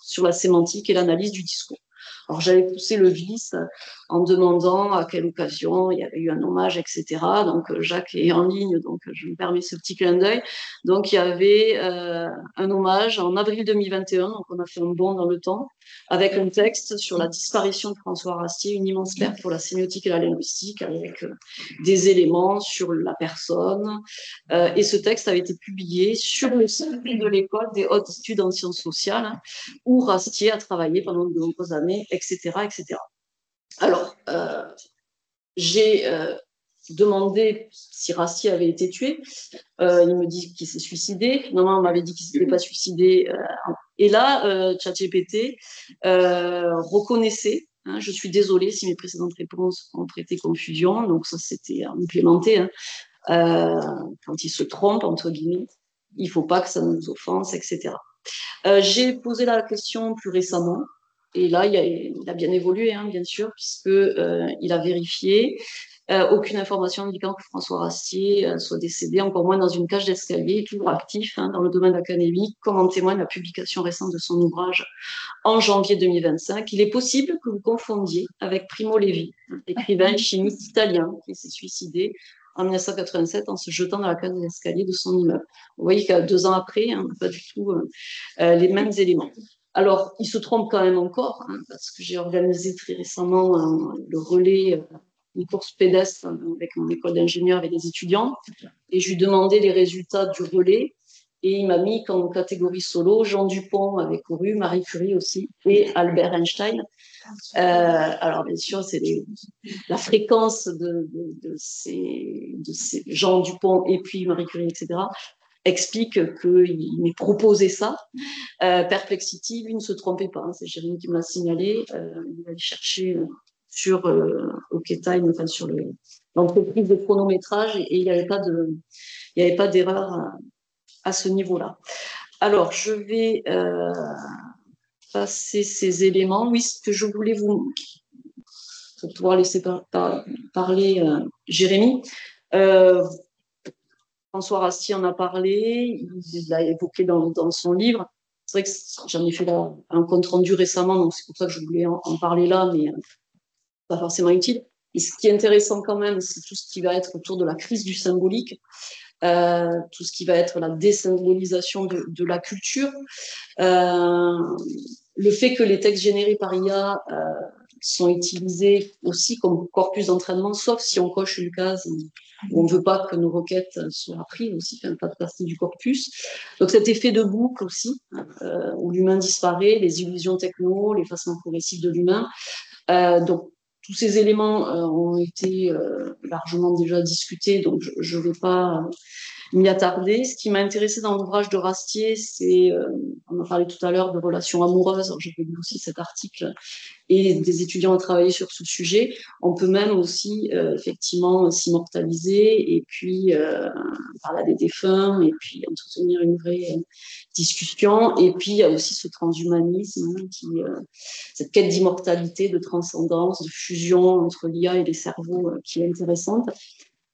sur la sémantique et l'analyse du discours. Alors j'avais poussé le vice en demandant à quelle occasion il y avait eu un hommage, etc. Donc Jacques est en ligne, donc je me permets ce petit clin d'œil. Donc il y avait un hommage en avril 2021, donc on a fait un bond dans le temps, avec un texte sur la disparition de François Rastier, une immense perte pour la sémiotique et la linguistique, avec des éléments sur la personne. Et ce texte avait été publié sur le site de l'école des hautes études en sciences sociales, hein, où Rastier a travaillé pendant de nombreuses années, etc. etc. Alors, j'ai demandé si Rastier avait été tué. Il me dit qu'il s'est suicidé. Finalement, on m'avait dit qu'il ne s'était pas suicidé. Et là, ChatGPT reconnaissait. Hein, je suis désolée si mes précédentes réponses ont prêté confusion. Donc ça, c'était implémenté. Hein. Quand il se trompe, entre guillemets, il ne faut pas que ça nous offense, etc. J'ai posé la question plus récemment. Et là, il a bien évolué, hein, bien sûr, puisqu'il a vérifié. Aucune information indiquant que François Rastier soit décédé, encore moins dans une cage d'escalier, toujours actif hein, dans le domaine académique, comme en témoigne la publication récente de son ouvrage en janvier 2025. Il est possible que vous confondiez avec Primo Levi, écrivain chimiste italien qui s'est suicidé en 1987 en se jetant dans la cage d'escalier de son immeuble. Vous voyez qu'à 2 ans après, on n'a pas du tout les mêmes éléments. Alors, il se trompe quand même encore, hein, parce que j'ai organisé très récemment le relais, une course pédestre avec mon école d'ingénieur et des étudiants, et je lui demandais les résultats du relais, et il m'a mis comme catégorie solo Jean Dupont avait couru, Marie Curie aussi, et Albert Einstein. Alors, bien sûr, c'est la fréquence de ces Jean Dupont et puis Marie Curie, etc., explique qu'il m'ait proposé ça. Perplexity, lui, ne se trompait pas. Hein, c'est Jérémy qui me l'a signalé. Il allait chercher sur OkTime, enfin sur l'entreprise de chronométrage, et il n'y avait pas d'erreur à ce niveau-là. Alors, je vais passer ces éléments. Oui, ce que je voulais vous... pour pouvoir laisser parler Jérémy. François Rastier en a parlé, il l'a évoqué dans son livre. C'est vrai que j'en ai fait un compte-rendu récemment, donc c'est pour ça que je voulais en parler là, mais pas forcément utile. Et ce qui est intéressant quand même, c'est tout ce qui va être autour de la crise du symbolique, tout ce qui va être la désymbolisation de la culture, le fait que les textes générés par IA sont utilisés aussi comme corpus d'entraînement, sauf si on coche une case où on ne veut pas que nos requêtes soient prises aussi, fait pas de partie du corpus. Donc cet effet de boucle aussi, où l'humain disparaît, les illusions techno, l'effacement progressif de l'humain. Donc tous ces éléments ont été largement déjà discutés, donc je ne vais pas m'y attarder. Ce qui m'a intéressé dans l'ouvrage de Rastier, c'est, on en parlait tout à l'heure, de relations amoureuses. J'ai lu aussi cet article et des étudiants ont travaillé sur ce sujet. On peut même aussi effectivement s'immortaliser et puis parler à des défunts et puis entretenir une vraie discussion. Et puis il y a aussi ce transhumanisme, hein, cette quête d'immortalité, de transcendance, de fusion entre l'IA et les cerveaux qui est intéressante.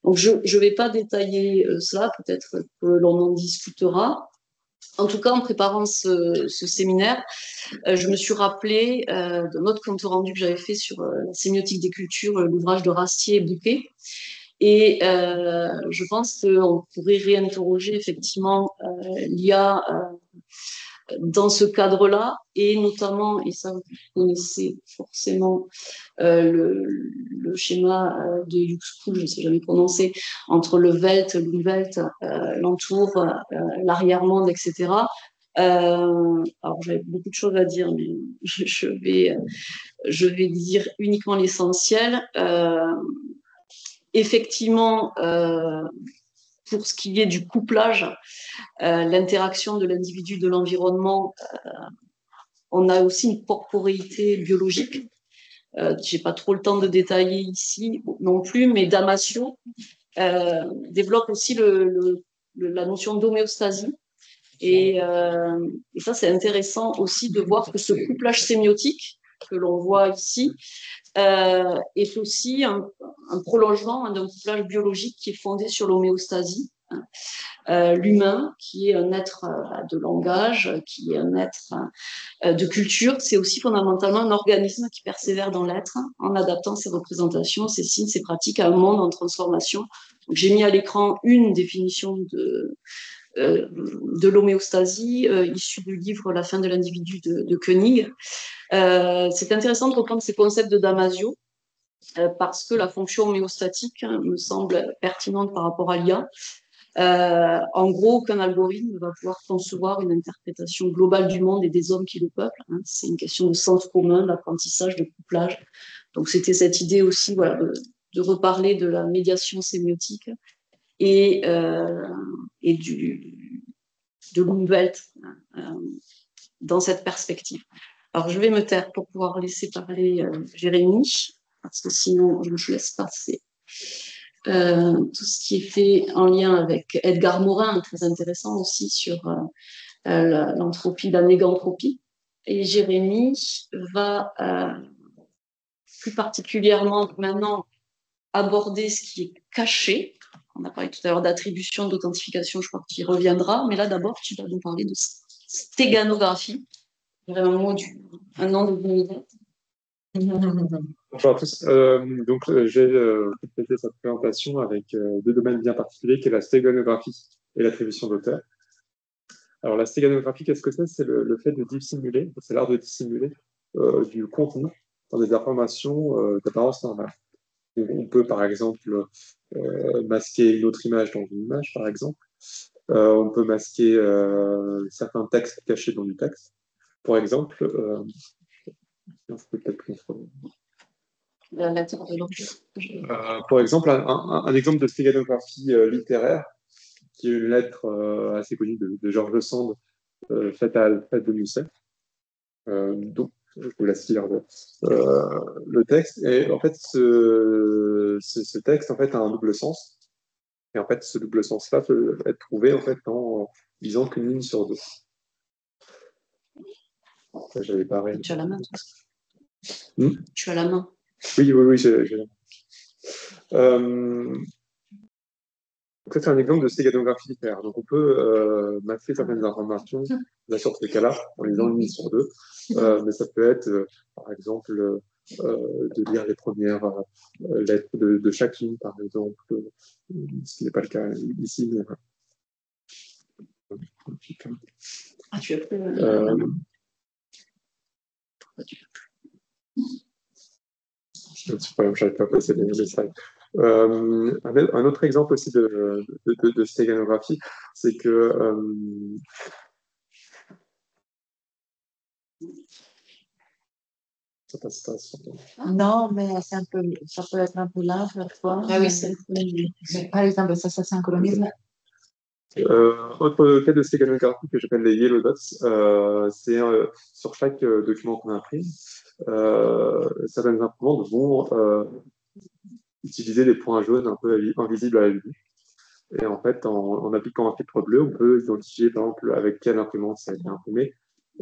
Donc je ne vais pas détailler cela, peut-être que l'on en discutera. En tout cas, en préparant ce séminaire, je me suis rappelé d'un autre compte rendu que j'avais fait sur la sémiotique des cultures, l'ouvrage de Rastier et Bouquet. Et je pense qu'on pourrait réinterroger effectivement l'IA dans ce cadre-là, et notamment, et ça vous connaissez forcément le schéma de Yuxpool, je ne sais jamais prononcer, entre le Velt, l'Umwelt, l'entour, l'arrière-monde, etc. Alors j'avais beaucoup de choses à dire, mais je vais dire uniquement l'essentiel. Effectivement, pour ce qui est du couplage, l'interaction de l'individu de l'environnement, on a aussi une corporéité biologique. Je n'ai pas trop le temps de détailler ici non plus, mais Damasio développe aussi la notion d'homéostasie. Et ça, c'est intéressant aussi de voir que ce couplage sémiotique que l'on voit ici est aussi un prolongement d'un couplage biologique qui est fondé sur l'homéostasie. L'humain, qui est un être de langage, qui est un être de culture, c'est aussi fondamentalement un organisme qui persévère dans l'être en adaptant ses représentations, ses signes, ses pratiques à un monde en transformation. J'ai mis à l'écran une définition de l'homéostasie issue du livre La fin de l'individu de Koenig. C'est intéressant de reprendre ces concepts de Damasio parce que la fonction homéostatique me semble pertinente par rapport à l'IA. En gros, aucun algorithme va pouvoir concevoir une interprétation globale du monde et des hommes qui le peuplent. Hein. C'est une question de sens commun, d'apprentissage, de couplage. Donc, c'était cette idée aussi voilà, de reparler de la médiation sémiotique et de l'Umwelt dans cette perspective. Alors, je vais me taire pour pouvoir laisser parler Jérémy, parce que sinon, je ne laisse passer. Tout ce qui est fait en lien avec Edgar Morin, très intéressant aussi sur l'entropie, la négantropie. Et Jérémy va plus particulièrement maintenant aborder ce qui est caché. On a parlé tout à l'heure d'attribution, d'authentification, je crois qu'il y reviendra. Mais là, d'abord, tu vas nous parler de stéganographie. Un nom de l'univers. Bonjour à tous. J'ai complété cette présentation avec deux domaines bien particuliers, qui est la stéganographie et l'attribution d'auteur. Alors, la stéganographie, qu'est-ce que c'est? C'est le fait de dissimuler, c'est l'art de dissimuler du contenu dans des informations d'apparence normale. Donc, on peut, par exemple, masquer une autre image dans une image, par exemple. On peut masquer certains textes cachés dans du texte. Par exemple, pour exemple, un exemple de stéganographie littéraire, qui est une lettre assez connue de George Sand, faite à Alfred de Musset. Donc, je vous laisse lire le texte. Et en fait, ce texte en fait, a un double sens. Et en fait, ce double sens-là peut être trouvé en fait, en lisant qu'une ligne sur deux. J'avais parlé. Tu as la main, toi. Tu as la main. Oui, j'ai la main. Donc ça, c'est un exemple de stéganographie littéraire. Donc, on peut masquer certaines informations, bien sûr, ces cas-là, en lisant une ligne sur deux. Mais ça peut être, par exemple, de lire les premières lettres de chaque ligne, par exemple, ce qui n'est pas le cas ici. Mais... Ah, tu as pris c'est pas grave, je n'avais pas passé les slides. Un autre exemple aussi de stéganographie, c'est que ça passe pas. Non, mais ça peut être un peu large parfois. Ah oui, c'est mais par exemple, ça synchronisme. Autre cas de stéganographie que j'appelle les yellow dots, c'est sur chaque document qu'on imprime, certaines imprimantes vont utiliser des points jaunes un peu invisibles à la vue. Et en fait, en appliquant un filtre bleu, on peut identifier par exemple avec quelle imprimante ça a été imprimé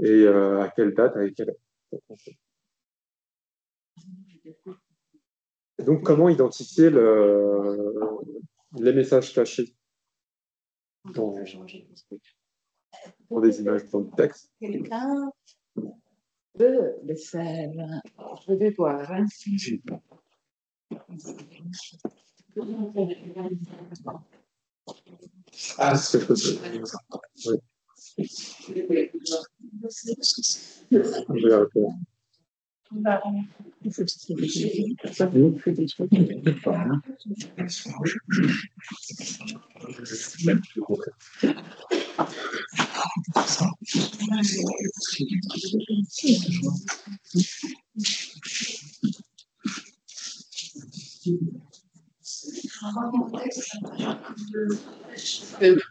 et à quelle date, avec quelle date. Et donc, comment identifier les messages cachés dans des images, dans le texte? Quelqu'un veut le faire. Je vais voir. Hein. Ah, c'est quelque chose. Oui. Je vais arrêter.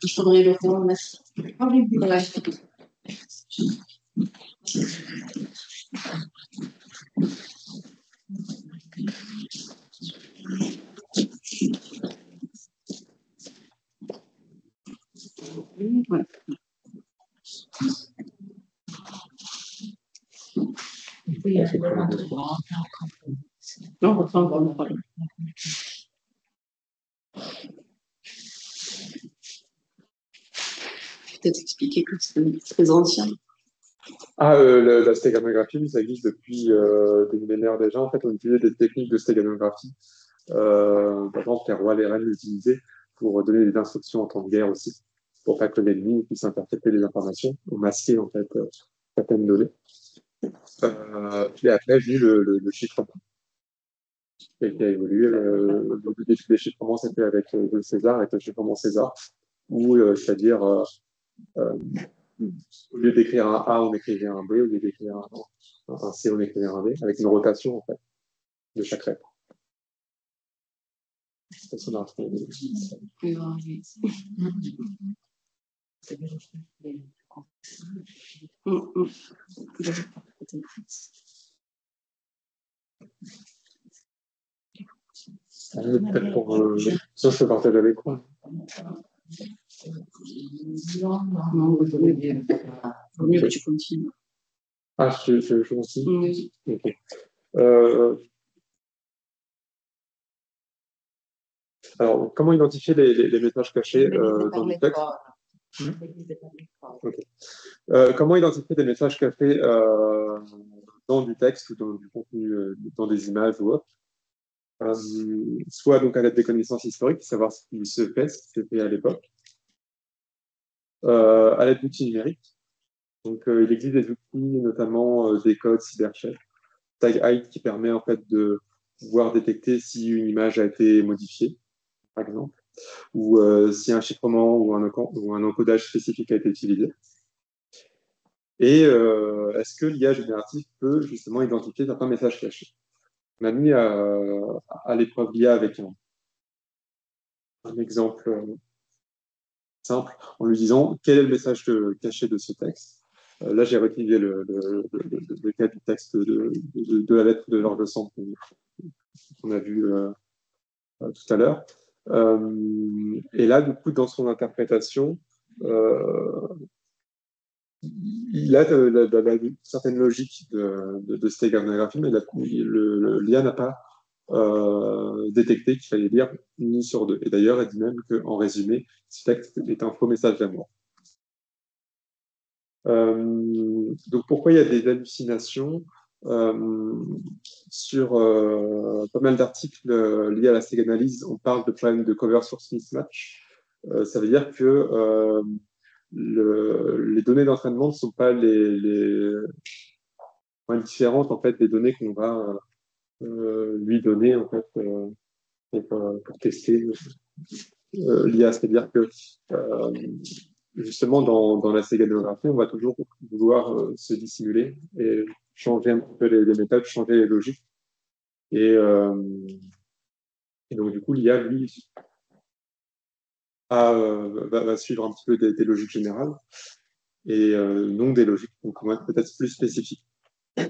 Il faudrait le faire. Ouais. Ouais. Non, on reprend vraiment pas. Peut-être expliquer que c'est très ancien. La stéganographie, ça existe depuis des millénaires déjà. En fait, on utilisait des techniques de stéganographie. Par exemple, les rois, les reines l'utilisaient pour donner des instructions en temps de guerre aussi, pour pas que l'ennemi puisse interpréter les informations, ou masquer en fait certaines données. Et après, vu le chiffrement qui a évolué. Le déchiffrement, c'était avec le César, avec le chiffrement César, où, c'est-à-dire, au lieu d'écrire un A, on écrivait un B, au lieu d'écrire un C, on écrivait un B, avec une rotation, en fait, de chaque lettre. Ça marche. Peut-être pour ça, je partage avec quoi. Non, vaut mieux que tu continues. Ah, je continue. Oui. Okay. Alors, comment identifier les messages cachés dans du texte? Okay. Comment identifier des messages cachés dans du texte ou dans du contenu, dans des images ou autre? Soit donc à l'aide des connaissances historiques, savoir ce qui se fait, ce qui s'est fait à l'époque, à l'aide d'outils numériques. Donc, il existe des outils, notamment des codes cyberchef, TagHide, qui permet en fait de pouvoir détecter si une image a été modifiée, par exemple, ou si un chiffrement ou un encodage spécifique a été utilisé. Et est-ce que l'IA générative peut justement identifier certains messages cachés? On a mis à l'épreuve l'IA avec un exemple simple en lui disant quel est le message caché de ce texte. Là, j'ai utilisé le cas du texte de la lettre de George Sand qu'on a vu tout à l'heure. Et là, du coup, dans son interprétation, il a certaines logiques de stéganographie, mais l'IA n'a pas détecté qu'il fallait lire une ligne sur deux. Et d'ailleurs, elle dit même qu'en résumé, ce texte est un faux message d'amour. Donc, pourquoi il y a des hallucinations sur pas mal d'articles liés à la stéganalyse, on parle de problème de cover source mismatch. Ça veut dire que les données d'entraînement ne sont pas les différentes en fait des données qu'on va lui donner en fait pour tester l'IA. C'est-à-dire que justement dans la stéganographie, on va toujours vouloir se dissimuler et changer un petit peu les méthodes, changer les logiques. Et donc du coup, l'IA lui va suivre un petit peu des logiques générales et non des logiques qui vont être peut-être plus spécifiques. Il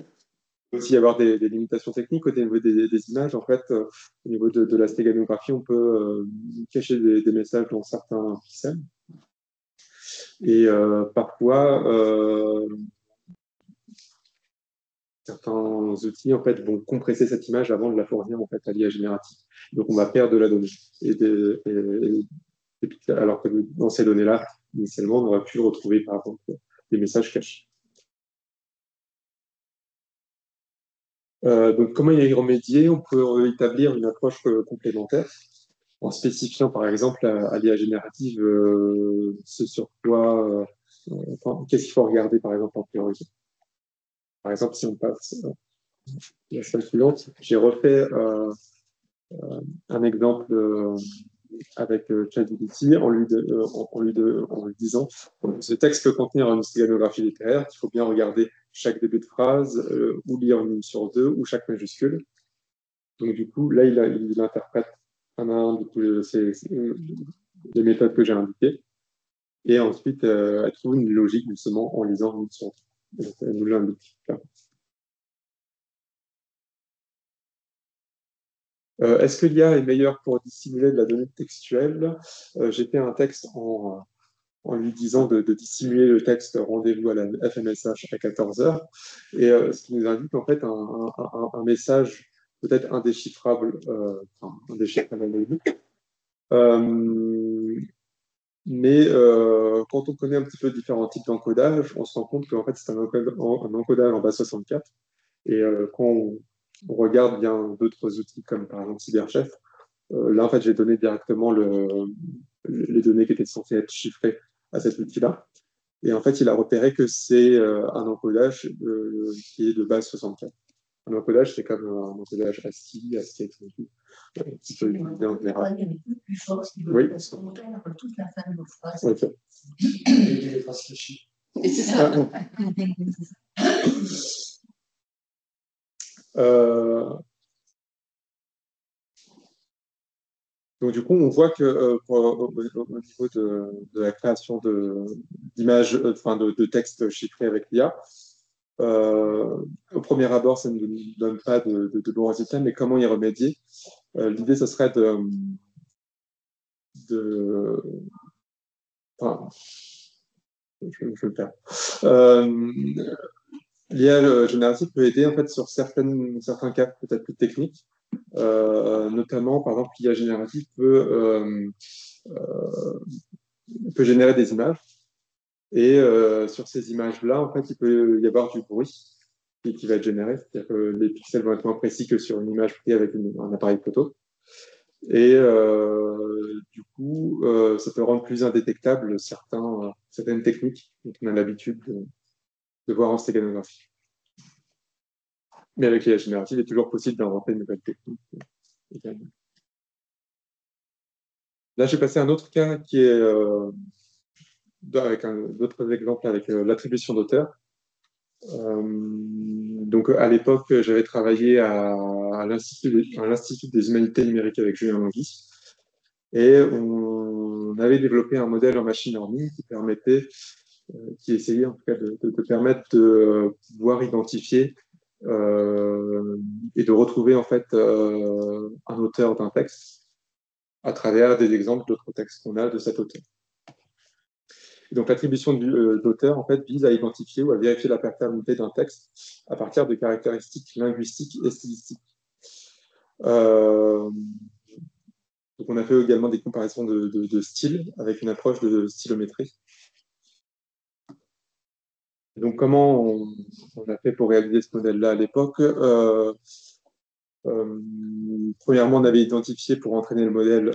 peut aussi y avoir des limitations techniques au niveau des images. En fait, au niveau de la stéganographie, on peut cacher des messages dans certains pixels. Et parfois, certains outils en fait, vont compresser cette image avant de la fournir en fait, à l'IA générative. Donc, on va perdre de la donnée. Alors que dans ces données-là, initialement, on aurait pu retrouver, par exemple, des messages cachés. Donc, comment y remédier? On peut établir une approche complémentaire en spécifiant, par exemple, à l'IA générative ce sur quoi qu'est-ce qu'il faut regarder, par exemple, en priorité. Par exemple, si on passe la slide suivante, j'ai refait un exemple avec ChatGPT en lui disant ce texte peut contenir une stéganographie littéraire, il faut bien regarder chaque début de phrase, ou lire une ligne sur deux, ou chaque majuscule. Donc du coup, là, il interprète un à un les méthodes que j'ai indiquées, et ensuite, elle trouve une logique justement en lisant une ligne sur deux. Donc, elle nous l'indique. Est-ce que l'IA est meilleure pour dissimuler de la donnée textuelle? J'ai fait un texte en lui disant de dissimuler le texte rendez-vous à la FMSH à 14h. Et ce qui nous indique en fait un message peut-être indéchiffrable, indéchiffrable anonymique. Mais quand on connaît un petit peu différents types d'encodage, on se rend compte qu'en fait c'est un encodage en base 64. Et quand on regarde bien d'autres outils comme par exemple Cyberchef, là en fait j'ai donné directement les données qui étaient censées être chiffrées à cet outil-là. Et en fait, il a repéré que c'est un encodage qui est de base 64. Un encodage, c'est comme un encodage ASCII, ASCII, un petit peu utilisé en général. Oui. Toute la fin de nos phrases. Ok. Et les phrases cachées. Et c'est ça. Donc, du coup, on voit que au niveau de la création d'images, de textes chiffrés avec l'IA, au premier abord, ça ne nous donne pas de bons résultats, mais comment y remédier? L'idée, ce serait enfin, je vais le faire. L'IA générative peut aider en fait sur certains cas peut-être plus techniques. Notamment, par exemple, l'IA générative peut générer des images. Et sur ces images-là, en fait, il peut y avoir du bruit qui va être généré. C'est-à-dire que les pixels vont être moins précis que sur une image prise avec un appareil photo. Et du coup, ça peut rendre plus indétectable certaines techniques dont on a l'habitude de voir en stéganographie. Mais avec l'IA générative, il est toujours possible d'inventer de nouvelles techniques également. Là, j'ai passé un autre cas qui est avec d'autres exemples avec l'attribution d'auteur. Donc, à l'époque, j'avais travaillé à l'Institut des humanités numériques avec Julien Langui. Et on avait développé un modèle en machine learning qui essayait en tout cas de permettre de pouvoir identifier et de retrouver en fait un auteur d'un texte à travers des exemples d'autres textes qu'on a de cet auteur. Et donc l'attribution d'auteur en fait vise à identifier ou à vérifier la paternité d'un texte à partir de caractéristiques linguistiques et stylistiques. Donc on a fait également des comparaisons de styles avec une approche de stylométrie. Donc comment on a fait pour réaliser ce modèle-là à l'époque? Premièrement, on avait identifié pour entraîner le modèle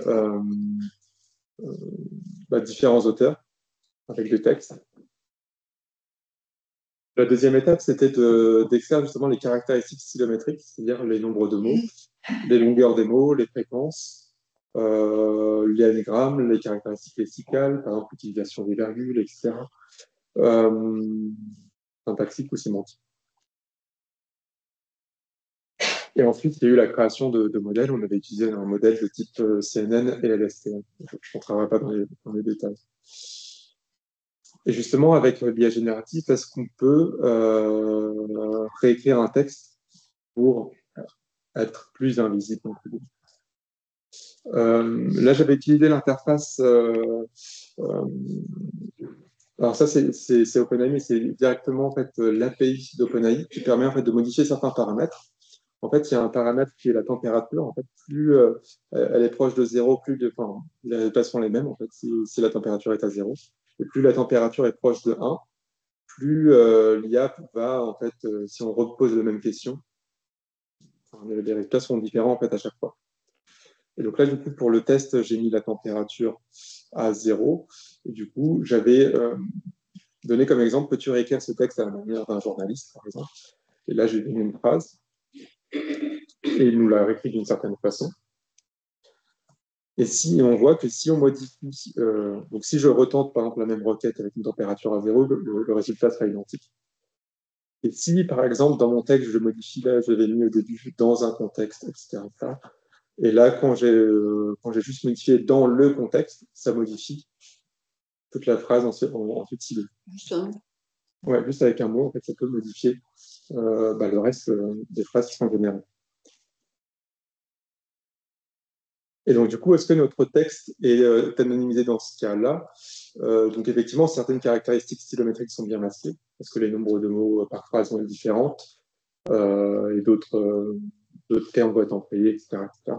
différents auteurs avec des textes. La deuxième étape, c'était d'extraire justement les caractéristiques stylométriques, c'est-à-dire les nombres de mots, les longueurs des mots, les fréquences, les anagrammes, les caractéristiques lexicales, par exemple l'utilisation des virgules, etc. Syntaxique ou sémantique. Et ensuite, il y a eu la création de modèles. On avait utilisé un modèle de type CNN et LSTM. Je ne rentrerai pas dans les détails. Et justement, avec l'IA générative, est-ce qu'on peut réécrire un texte pour être plus invisible? Là, j'avais utilisé l'interface. Alors ça, c'est OpenAI, mais c'est directement en fait l'API d'OpenAI qui permet en fait de modifier certains paramètres. En fait, il y a un paramètre qui est la température. En fait, plus elle est proche de 0, les résultats sont les mêmes en fait si la température est à 0. Et plus la température est proche de 1, plus l'IA va, en fait, si on repose la même question, les résultats sont différents en fait à chaque fois. Et donc là, du coup, pour le test, j'ai mis la température à 0. Et du coup, j'avais donner comme exemple, peux-tu réécrire ce texte à la manière d'un journaliste, par exemple? Et là, j'ai donné une phrase, et il nous l'a réécrit d'une certaine façon. Et si on voit que si on modifie, donc si je retente par exemple la même requête avec une température à 0, le résultat sera identique. Et si, par exemple, dans mon texte, je modifie là, je l'ai mis au début dans un contexte, etc. Et là, quand j'ai juste modifié dans le contexte, ça modifie toute la phrase en toute cible. Juste un. Ouais, juste avec un mot, en fait, ça peut modifier le reste des phrases qui sont générées. Et donc, du coup, est-ce que notre texte est anonymisé dans ce cas-là? Donc, effectivement, certaines caractéristiques stylométriques sont bien masquées, parce que les nombres de mots par phrase vont être différentes, et d'autres termes vont être employés, etc. etc.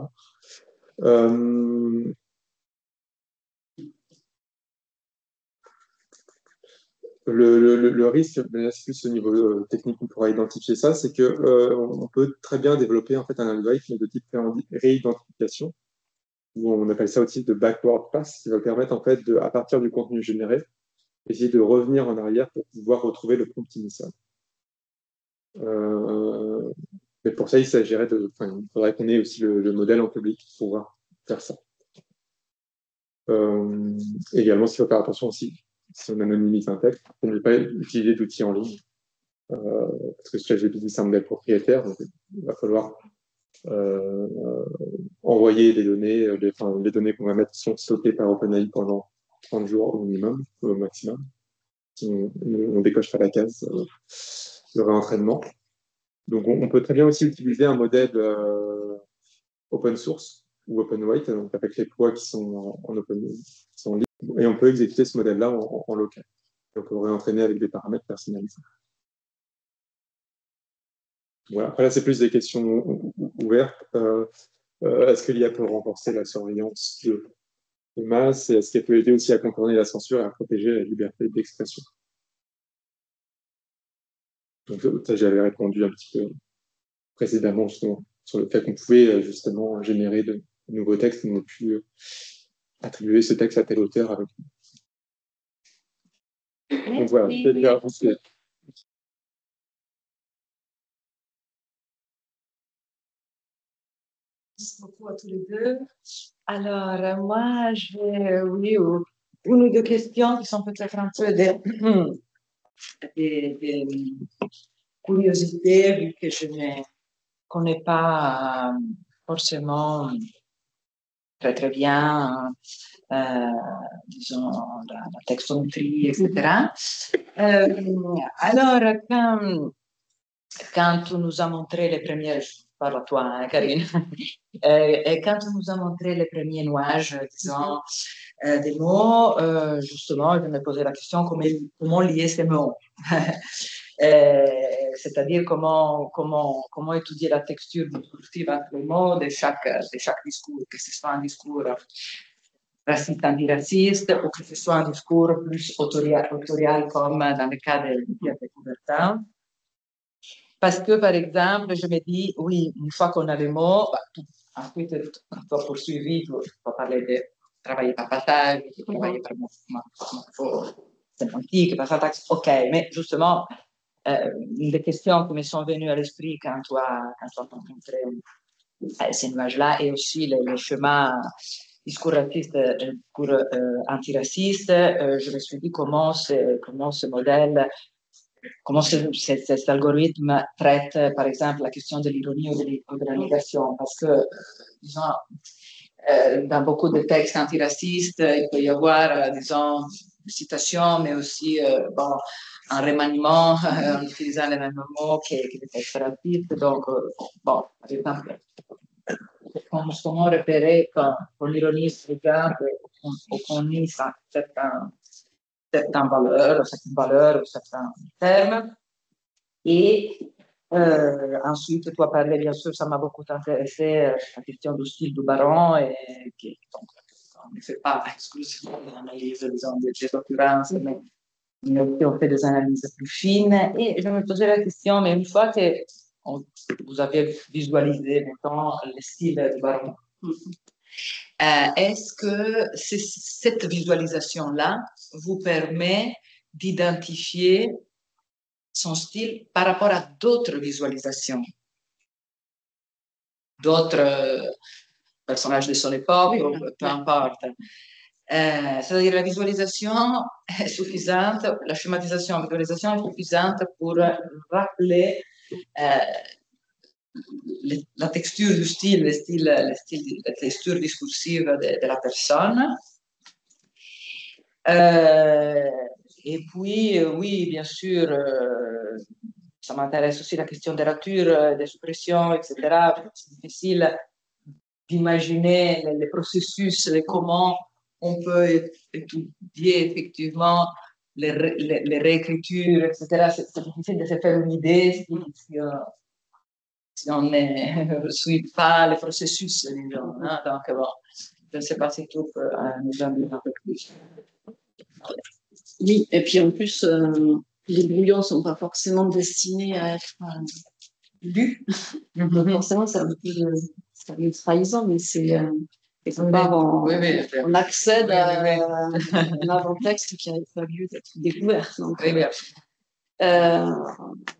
Le risque, mais là c'est plus au niveau technique qu'on pourra identifier ça, c'est que on peut très bien développer en fait un algorithme de type réidentification, où on appelle ça aussi de backward pass, qui va permettre en fait à partir du contenu généré, essayer de revenir en arrière pour pouvoir retrouver le prompt initial. Mais pour ça, il faudrait qu'on ait aussi le modèle en public pour pouvoir faire ça. Également, il faut faire attention aussi, si on anonymise un texte, pour ne pas utiliser d'outils en ligne. Parce que ChatGPT, c'est un modèle propriétaire, donc il va falloir envoyer les données, les données qu'on va mettre sont stockées par OpenAI pendant 30 jours au minimum, au maximum. On décoche pas la case de réentraînement. Donc on peut très bien aussi utiliser un modèle open source ou open weight, donc avec les poids qui sont en open, qui sont libres, et on peut exécuter ce modèle-là en local. Donc on peut réentraîner avec des paramètres personnalisés. Voilà. Après là, c'est plus des questions ouvertes. Est-ce que l'IA peut renforcer la surveillance de masse, et est-ce qu'elle peut aider aussi à contourner la censure et à protéger la liberté d'expression? Donc j'avais répondu un petit peu précédemment justement sur le fait qu'on pouvait justement générer de nouveaux textes, on a pu attribuer ce texte à tel auteur avec. Donc voilà, Merci beaucoup à tous les deux. Alors, moi, oui, une ou deux questions qui sont peut-être un peu des curiosités, vu que je ne connais pas forcément très, très bien, disons, la textométrie, etc. Alors, quand tu nous as montré les premières, je parle à toi, hein, Karine, et quand tu nous as montré les premiers nuages, disons, des mots, justement, je me posais la question comment lier ces mots. C'est-à-dire comment étudier la texture discursive entre les mots de chaque discours, que ce soit un discours raciste, antiraciste, ou que ce soit un discours plus autorial comme dans le cas de Pierre de Coubertin. Parce que, par exemple, je me dis, oui, une fois qu'on a les mots, ensuite, quand tu as poursuivi, tu vas parler de travailler par passage, travailler par morpho sémantique, par syntaxe, ok, mais justement, des questions qui me sont venues à l'esprit quand tu as rencontré ces nuages-là, et aussi les chemins discours raciste, discours antiraciste, je me suis dit comment ce modèle, comment cet algorithme traite, par exemple, la question de l'ironie ou de la négation. Parce que, disons, dans beaucoup de textes antiracistes, il peut y avoir, disons, des citations, mais aussi un remaniement en utilisant les mêmes mots que les textes racistes. Donc, par exemple, comment repérer quand l'ironie se regarde ou qu'on nie certaines valeurs ou certains termes. Et ensuite, tu as parlé, bien sûr, ça m'a beaucoup intéressé, la question du style du baron, et donc, on ne fait pas exclusivement des analyses, disons, des occurrences, mais aussi on fait des analyses plus fines. Et je me posais la question, mais une fois que vous avez visualisé, mettons, le style du baron, est-ce que cette visualisation-là vous permet d'identifier son style par rapport à d'autres visualisations, d'autres personnages de son époque, ou peu importe. C'est-à-dire la visualisation est suffisante, la schématisation, la visualisation est suffisante pour rappeler la texture du style, la texture discursive de la personne. Et puis, oui, bien sûr, ça m'intéresse aussi la question des ratures, des suppressions, etc. C'est difficile d'imaginer les processus, comment on peut étudier effectivement les réécritures, etc. C'est difficile de se faire une idée si on ne suit pas le processus, disons. Hein? Donc, bon, je ne sais pas si tu peux nous en dire un peu plus. Oui, et puis en plus, les brouillons ne sont pas forcément destinés à être lus. Donc forcément, c'est un peu une trahison, mais c'est quelque part, on accède à un avant-texte qui n'avait pas lieu d'être découvert. Donc,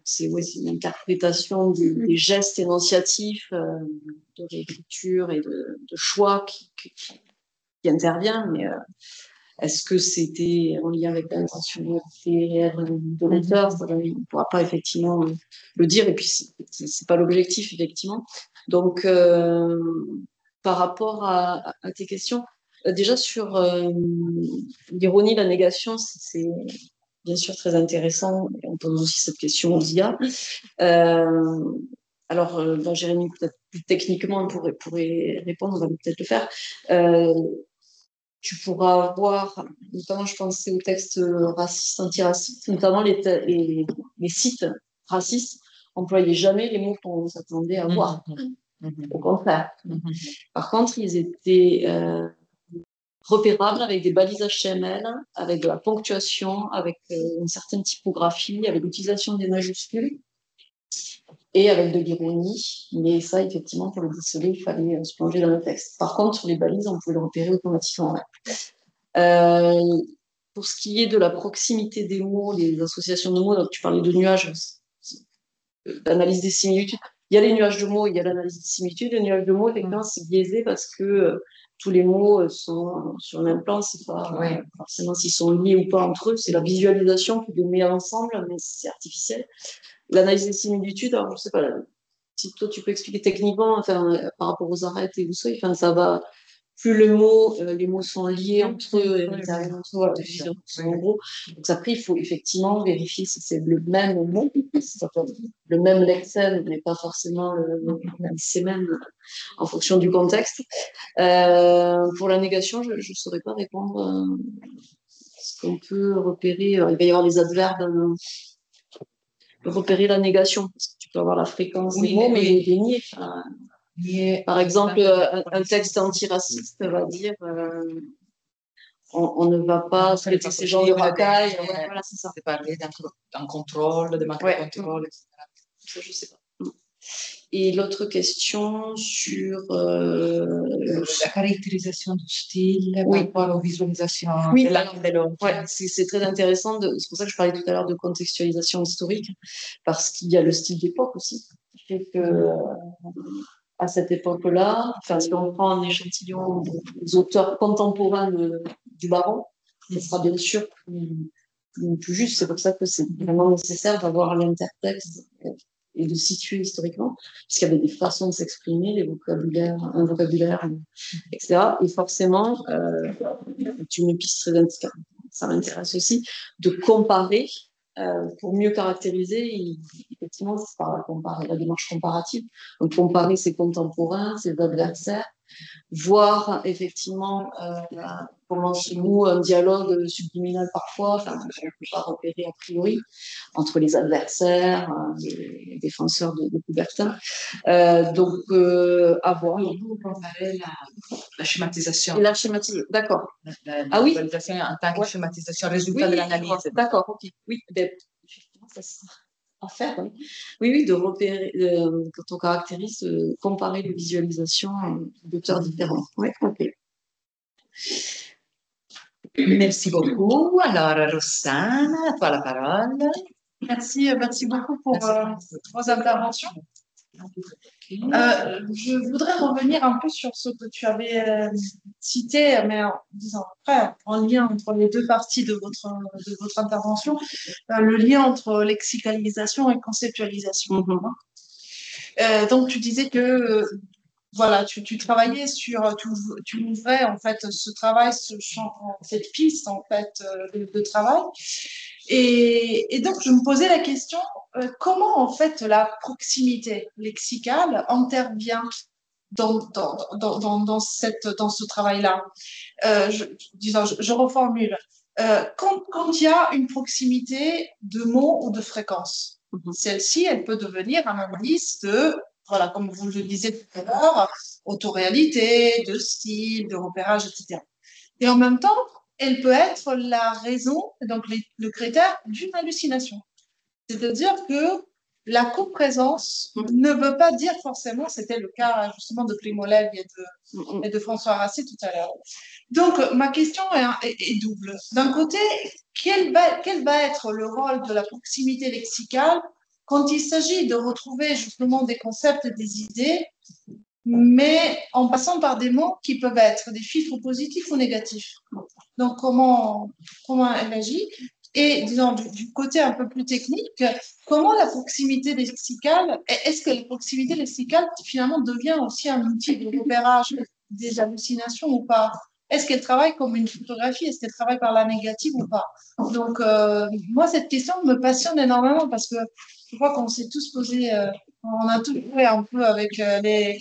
c'est une interprétation des gestes énonciatifs, de réécriture et de choix qui intervient, mais est-ce que c'était en lien avec l'intentionnalité réelle de l'auteur? Il ne pourra pas effectivement le dire, et puis c'est pas l'objectif, effectivement. Donc, par rapport à tes questions, déjà sur l'ironie, la négation, c'est bien sûr très intéressant. On pose aussi cette question aux IA. Alors, Jérémy, peut-être plus techniquement, pourrait répondre, on va peut-être le faire. Tu pourras voir, notamment je pensais aux textes racistes, antiracistes, notamment les sites racistes n'employaient jamais les mots qu'on s'attendait à voir. Au contraire. Par contre, ils étaient repérables avec des balises HTML, avec de la ponctuation, avec une certaine typographie, avec l'utilisation des majuscules et avec de l'ironie. Mais ça, effectivement, pour le déceler, il fallait se plonger dans le texte. Par contre, sur les balises, on pouvait le repérer automatiquement. Pour ce qui est de la proximité des mots, les associations de mots, donc tu parlais de nuages, d'analyse des similitudes. Il y a les nuages de mots, il y a l'analyse des similitudes. Les nuages de mots, effectivement, c'est biaisé parce que tous les mots sont sur le même plan, c'est pas forcément s'ils sont liés ou pas entre eux, c'est la visualisation qui les met ensemble, mais c'est artificiel. L'analyse des similitudes, alors je sais pas, si toi tu peux expliquer techniquement, enfin, par rapport aux arêtes et tout ça, enfin, ça va. Plus les mots sont liés entre eux, voilà, en gros. Donc après, il faut effectivement vérifier si c'est le même mot, le même lexème, mais pas forcément le même sémène en fonction du contexte. Pour la négation, je ne saurais pas répondre. Ce qu'on peut repérer, il va y avoir les adverbes, repérer la négation, parce que tu peux avoir la fréquence des mots, mais il est dénié. Par exemple, un texte antiraciste va dire on ne va pas traiter ces gens de racailles. Voilà, c'est ça. C'est parler d'un contrôle, de manque de contrôle, etc. Ça, je ne sais pas. Et l'autre question sur la caractérisation du style par rapport aux visualisations de l'art de l'autre. C'est très intéressant. C'est pour ça que je parlais tout à l'heure de contextualisation historique, parce qu'il y a le style d'époque aussi, qui fait que à cette époque-là, enfin, si on prend un échantillon des auteurs contemporains du baron, ce sera bien sûr plus juste. C'est pour ça que c'est vraiment nécessaire d'avoir l'intertexte et de situer historiquement, parce qu'il y avait des façons de s'exprimer, un vocabulaire, etc. Et forcément, tu me pistes très indiquant. Ça m'intéresse aussi de comparer. Pour mieux caractériser, effectivement, c'est par la démarche comparative. Donc, comparer ses contemporains, ses adversaires, voir effectivement comment se noue un dialogue subliminal parfois, enfin, on ne peut pas repérer a priori, entre les adversaires, les défenseurs de Coubertin. Donc, à voir. Vous comparez la schématisation. Et la schématisation, d'accord. La visualisation en tant que schématisation, résultat de l'analyse. D'accord, ok. Oui, effectivement, ça sera à faire. Oui, de repérer, quand on caractérise, comparer les visualisations d'auteurs différents. Oui, ok. Merci beaucoup. Alors, Rossane, à toi la parole. Merci beaucoup pour vos interventions. Je voudrais revenir un peu sur ce que tu avais cité, mais en disant après, en lien entre les deux parties de votre intervention, le lien entre lexicalisation et conceptualisation. Donc, tu disais que voilà, tu travaillais sur, tu ouvrais en fait ce travail, cette piste en fait de travail. Et donc, je me posais la question, comment en fait la proximité lexicale intervient dans ce travail-là. Je reformule. Quand il y a une proximité de mots ou de fréquences, celle-ci, elle peut devenir un indice de, voilà, comme vous le disiez tout à l'heure, autoréalité, de style, de repérage, etc. Et en même temps, elle peut être la raison, donc le critère d'une hallucination. C'est-à-dire que la coprésence ne veut pas dire forcément, c'était le cas justement de Primo Levi et de François Rasset tout à l'heure. Donc, ma question est double. D'un côté, quel va être le rôle de la proximité lexicale quand il s'agit de retrouver justement des concepts et des idées, mais en passant par des mots qui peuvent être des filtres positifs ou négatifs. Donc, comment elle agit? Et disons, du côté un peu plus technique, comment la proximité lexicale, est-ce que la proximité lexicale finalement devient aussi un outil de repérage des hallucinations ou pas? Est-ce qu'elle travaille comme une photographie? Est-ce qu'elle travaille par la négative ou pas? Donc, moi, cette question me passionne énormément parce que je crois qu'on s'est tous posé, on a tous joué un peu avec les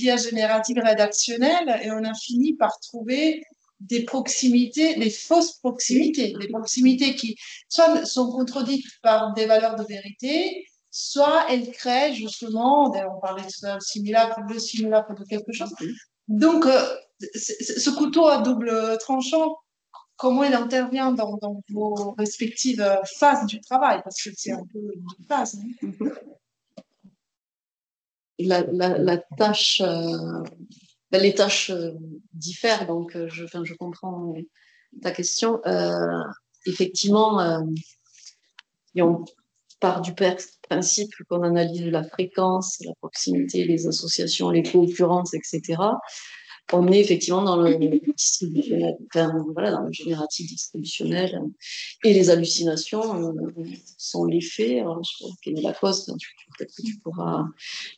IA génératives rédactionnelles et on a fini par trouver des proximités, des fausses proximités, des proximités qui soit sont contredites par des valeurs de vérité, soit elles créent justement, on parlait de le simulacre de quelque chose. Donc, ce couteau à double tranchant, comment il intervient dans vos respectives phases du travail, parce que c'est un peu une phase. La tâche, les tâches diffèrent, donc je comprends ta question. Effectivement, et on part du principe qu'on analyse la fréquence, la proximité, les associations, les co-occurrences, etc. On est effectivement dans le distributionnel, dans le génératif distributionnel, et les hallucinations sont les faits. Quelle est la cause? Peut-être que tu pourras.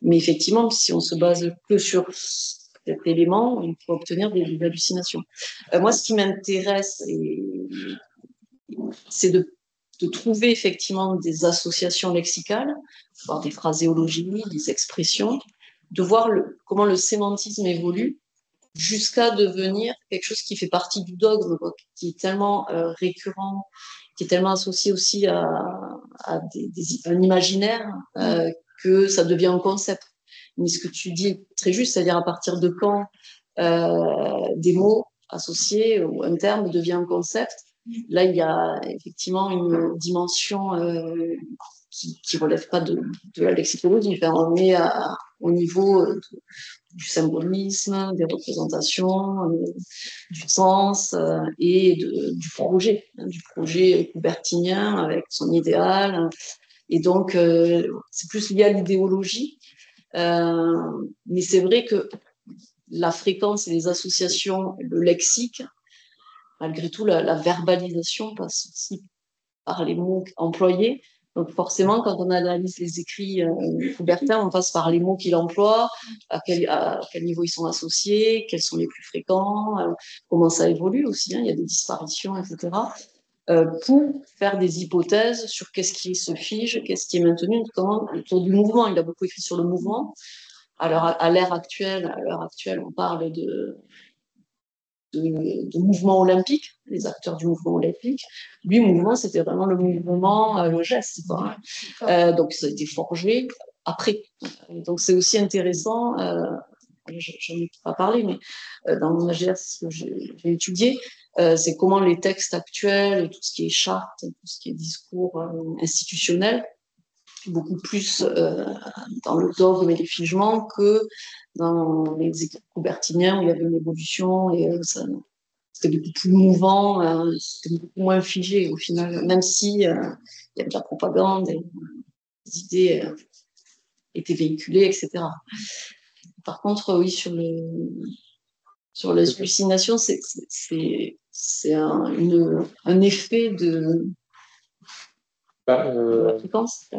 Mais effectivement, si on se base que sur cet élément, on peut obtenir des hallucinations. Moi, ce qui m'intéresse, c'est de trouver effectivement des associations lexicales, voir des phraséologies, des expressions, de voir comment le sémantisme évolue jusqu'à devenir quelque chose qui fait partie du dogme, qui est tellement récurrent, qui est tellement associé aussi à un imaginaire que ça devient un concept. Mais ce que tu dis est très juste, c'est-à-dire à partir de quand des mots associés ou un terme devient un concept, là il y a effectivement une dimension qui relève pas de la lexicologie. Enfin, on est au niveau du symbolisme, des représentations, du sens et du projet coubertinien avec son idéal. Et donc, c'est plus lié à l'idéologie. Mais c'est vrai que la fréquence et les associations, le lexique, malgré tout, la verbalisation passe aussi par les mots employés. Donc forcément, quand on analyse les écrits coubertins, on passe par les mots qu'il emploie, à quel niveau ils sont associés, quels sont les plus fréquents, comment ça évolue aussi, il y a des disparitions, etc. Pour faire des hypothèses sur qu'est-ce qui se fige, qu'est-ce qui est maintenu, notamment autour du mouvement. Il a beaucoup écrit sur le mouvement. Alors à l'heure actuelle, on parle de mouvement olympique, les acteurs du mouvement olympique. Lui, mouvement, c'était vraiment le mouvement, le geste, quoi. Donc, ça a été forgé après. Donc, c'est aussi intéressant, je n'en ai pas parlé, mais dans mon AGR, ce que j'ai étudié, c'est comment les textes actuels, tout ce qui est charte, tout ce qui est discours institutionnel, beaucoup plus dans le dogme et les figements que dans les écrits coubertiniens où il y avait une évolution et ça c'était beaucoup plus mouvant, c'était beaucoup moins figé au final, même si il y avait de la propagande, et des idées étaient véhiculées, etc. Par contre, oui, sur les hallucinations, c'est un effet de la fréquence.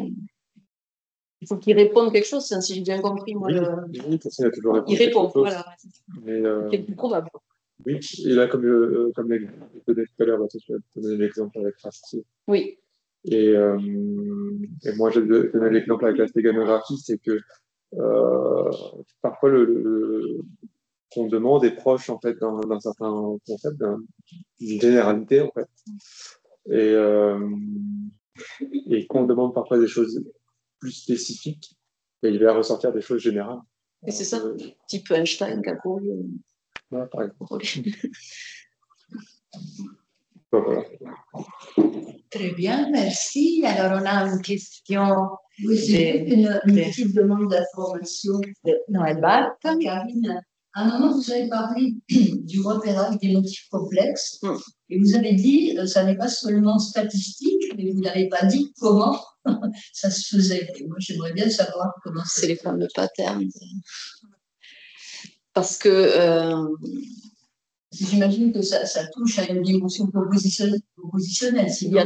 Il faut qu'il réponde quelque chose, si j'ai bien compris. Moi, oui, il a toujours répondu il répond, quelque chose. voilà. Mais, c'est le plus probable. oui, et là, comme l'exemple que je donnais tout à l'heure, tu as donné l'exemple avec Rasty. Oui. Et moi, j'ai donné l'exemple avec la stéganographie, c'est que parfois, qu'on demande est proche, en fait, d'un certain concept, d'une généralité, en fait. Et qu'on demande parfois des choses plus spécifiques, et il va ressortir des choses générales. Et c'est ça, type Einstein, Capot. Voilà, par exemple. Voilà. Très bien, merci. Alors, on a une question Oui, c'est une petite demande d'information. de Noël Barthes. Karine, à un moment, vous avez parlé du repérage des motifs complexes et vous avez dit ça n'est pas seulement statistique, mais vous n'avez pas dit comment ça se faisait. Et moi, j'aimerais bien savoir comment c'est les fameux patterns. Parce que j'imagine que ça touche à une dimension propositionnelle. Il y a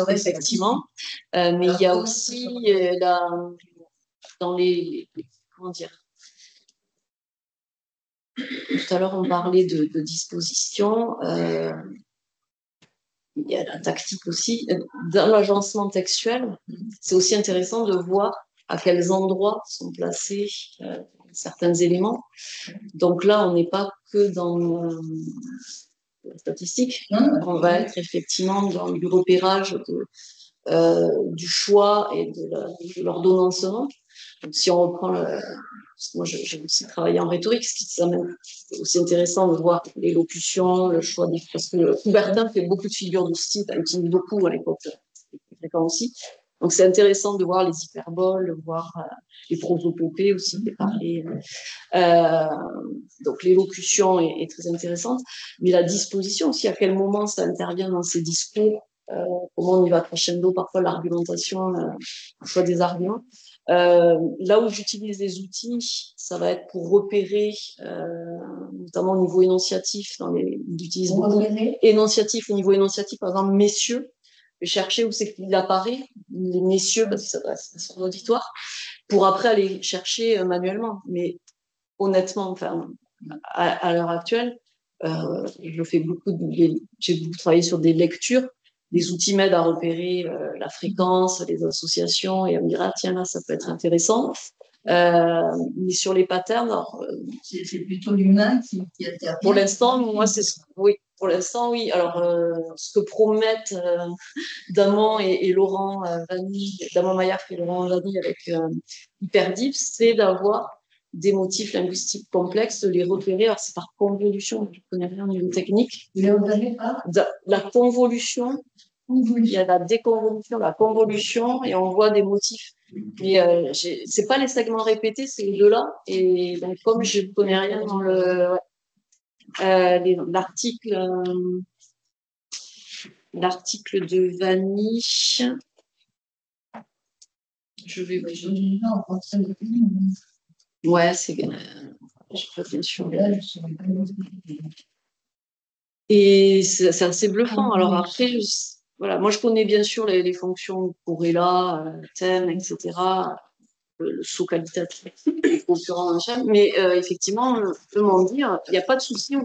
effectivement, mais il y a aussi dans les comment dire. Tout à l'heure, on parlait de disposition. Il y a la tactique aussi. Dans l'agencement textuel, c'est aussi intéressant de voir à quels endroits sont placés certains éléments. Donc là, on n'est pas que dans la statistique. On va être effectivement dans du repérage du choix et de l'ordonnancement. Donc, si on reprend moi, j'ai aussi travaillé en rhétorique, ce qui c'est aussi intéressant de voir l'élocution, le choix des... Parce que Coubertin fait beaucoup de figures de style, il utilise beaucoup à l'époque, c'était fréquent aussi. Donc, c'est intéressant de voir les hyperboles, de voir les prosopopées aussi, de parler. Donc, l'élocution est très intéressante, mais la disposition aussi, à quel moment ça intervient dans ces discours, comment on y va crescendo, parfois l'argumentation, le choix des arguments. Là où j'utilise les outils, ça va être pour repérer, notamment au niveau énonciatif, j'utilise beaucoup énonciatif, au niveau énonciatif, par exemple, messieurs, je vais chercher où c'est qu'il apparaît, les messieurs, parce que ça doit être son auditoire, pour après aller chercher manuellement. Mais honnêtement, enfin, à l'heure actuelle, j'ai beaucoup travaillé sur des lectures. Les outils m'aident à repérer la fréquence, les associations et à me dire, ah tiens, là, ça peut être intéressant. Mais sur les patterns, c'est plutôt l'humain qui intervient. Pour l'instant, moi, oui. Pour l'instant, oui. Alors, ce que promettent Damon et Laurent Vanni, Damon Maillard et Laurent Vanni avec Hyperdeep, c'est d'avoir des motifs linguistiques complexes, de les repérer. Alors, c'est par convolution, je ne connais rien au niveau technique. La convolution, il y a la déconvolution, la convolution, et on voit des motifs. Mais c'est pas les segments répétés, c'est les deux-là. Et donc, comme je ne connais rien dans l'article de Vanni, je vais. Ouais, c'est bien sûr. Et c'est assez bluffant. Alors après, voilà, moi je connais bien sûr les fonctions Corella, thème, etc. Le saut qualitatif, les concurrents, machin. Mais effectivement, eux m'ont dit, il n'y a pas de souci, on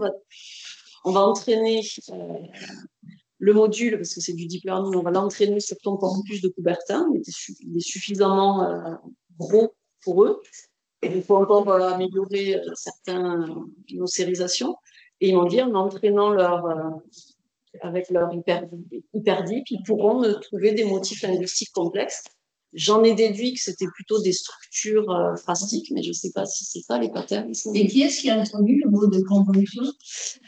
va entraîner le module, parce que c'est du deep learning, on va l'entraîner sur ton corpus de Coubertin, il est suffisamment gros pour eux. Et il faut encore améliorer certaines nocérisations. Et ils m'ont dit, en entraînant avec leur hyperdeep, ils pourront me trouver des motifs linguistiques complexes. J'en ai déduit que c'était plutôt des structures phrastiques, mais je ne sais pas si c'est ça les patterns. Et qui est-ce qui a introduit le mot de convolution?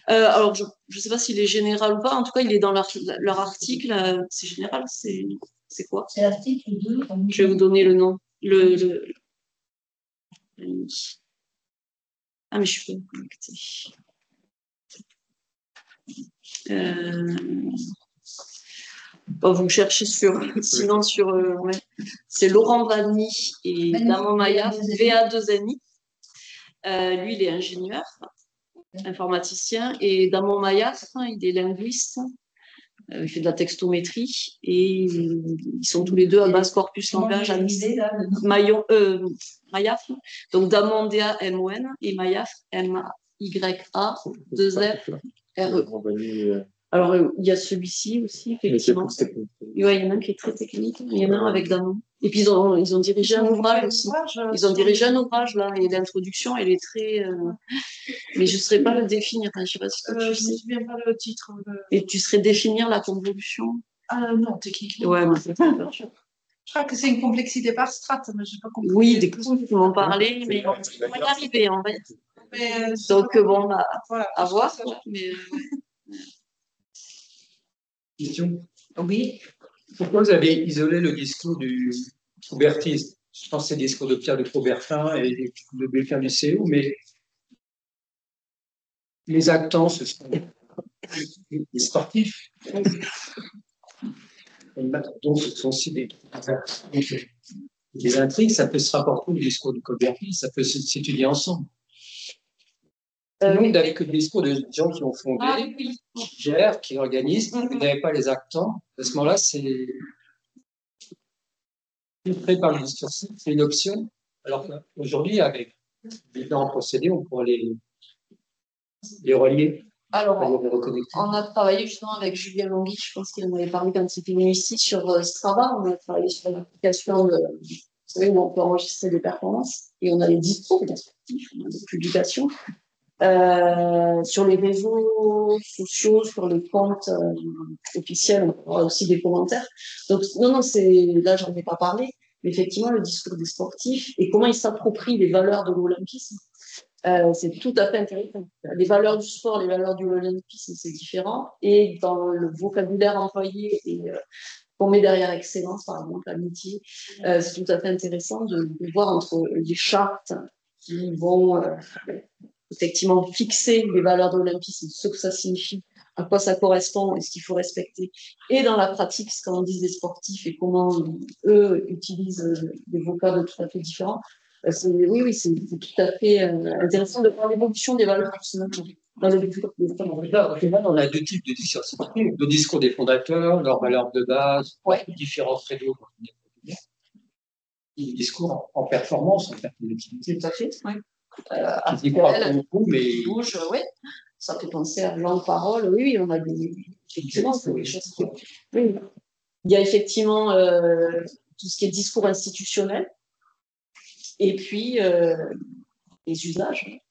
Alors, je ne sais pas s'il est général ou pas. En tout cas, il est dans leur article. C'est général, c'est quoi? C'est l'article 2. Je vais vous donner le nom. Ah, mais je suis pas connectée. Bon, vous me cherchez sinon sur, ouais. C'est Laurent Vanni et Damon Maya, VA2NI. Lui, il est ingénieur, informaticien, et Damon Maya, il est linguiste. Il fait de la textométrie et ils sont tous les deux à base corpus langage à Nice. Mayaf, donc Damon D-A-M-O-N et Mayaf M-A-Y-A-2-F-R-E. Alors, il y a celui-ci aussi, effectivement. Ouais, il y en a un qui est très technique, il y en a un avec Damon. Et puis, ils ont dirigé un ouvrage aussi. Ils ont dirigé un ouvrage, là, et l'introduction, elle est très... Mais je ne saurais pas le définir, je ne sais pas si toi, tu sais. Je ne me souviens pas le titre. Et tu saurais définir la convolution? Non, techniquement. Ouais, moi, c'est pas sûr. Je crois que c'est une complexité par strate, mais je n'ai pas compris. Oui, des cours qui vont parler, mais on va y arriver, en fait. Donc, bon, voilà, à voir. Mais, Question. Oui. Pourquoi vous avez isolé le discours du Coubertiste? Je pense que c'est le discours de Pierre de Coubertin et de Belfin du CO, mais les actants, ce sont les sportifs. Donc, ce sont aussi des intrigues. Ça peut se rapporter au discours du Coubertiste, ça peut s'étudier ensemble. Vous n'avez que le discours de gens qui ont fondé, qui gèrent, qui organisent. Vous n'avez pas les actants. À ce moment-là, c'est filtré par le discours. C'est une option. Alors qu'aujourd'hui, avec différents procédés, on pourrait les relier. Alors, on a travaillé justement avec Julien Longhi, je pense qu'il en avait parlé quand il était venu ici, sur Strava. On a travaillé sur l'application vous savez, où on peut enregistrer des performances. Et on a les discours, des publications. Sur les réseaux sociaux, sur les comptes officiels, on aura aussi des commentaires. Donc, non, là, j'en ai pas parlé, mais effectivement, le discours des sportifs et comment ils s'approprient les valeurs de l'olympisme, c'est tout à fait intéressant. Les valeurs du sport, les valeurs de l'olympisme, c'est différent. Et dans le vocabulaire employé et qu'on met derrière excellence, par exemple, amitié, c'est tout à fait intéressant de voir entre les chartes qui vont effectivement fixer les valeurs de l'olympisme, ce que ça signifie, à quoi ça correspond et ce qu'il faut respecter. Et dans la pratique, ce qu'en disent les sportifs et comment eux utilisent des vocables tout à fait différents. Oui, c'est tout à fait intéressant de voir l'évolution des valeurs dans le discours. Au final, on a deux types de discours. Le discours des fondateurs, leurs valeurs de base, différents credos. Le discours en performance, en termes d'activité. Tout à fait, oui. Mais bouge, oui. Ça fait penser à langue parole. Oui, on a effectivement des choses. Oui. Il y a effectivement tout ce qui est discours institutionnel et puis les usages.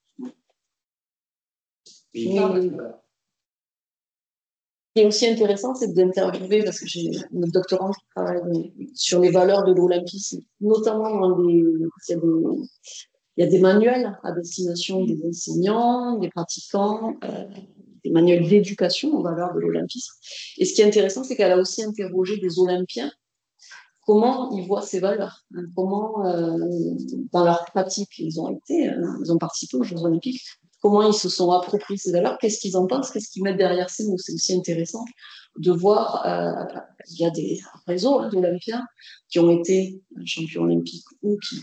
Ce qui est aussi intéressant, c'est d'interviewer, parce que j'ai une doctorante qui travaille sur les valeurs de l'olympisme, notamment il y a des manuels à destination des enseignants, des pratiquants, des manuels d'éducation aux valeurs de l'olympisme. Et ce qui est intéressant, c'est qu'elle a aussi interrogé des Olympiens comment ils voient ces valeurs, comment, dans leur pratique, ils ont participé aux Jeux Olympiques, comment ils se sont appropriés ces valeurs, qu'est-ce qu'ils en pensent, qu'est-ce qu'ils mettent derrière ces mots. C'est aussi intéressant de voir, il y a des réseaux d'Olympiens qui ont été champions olympiques ou qui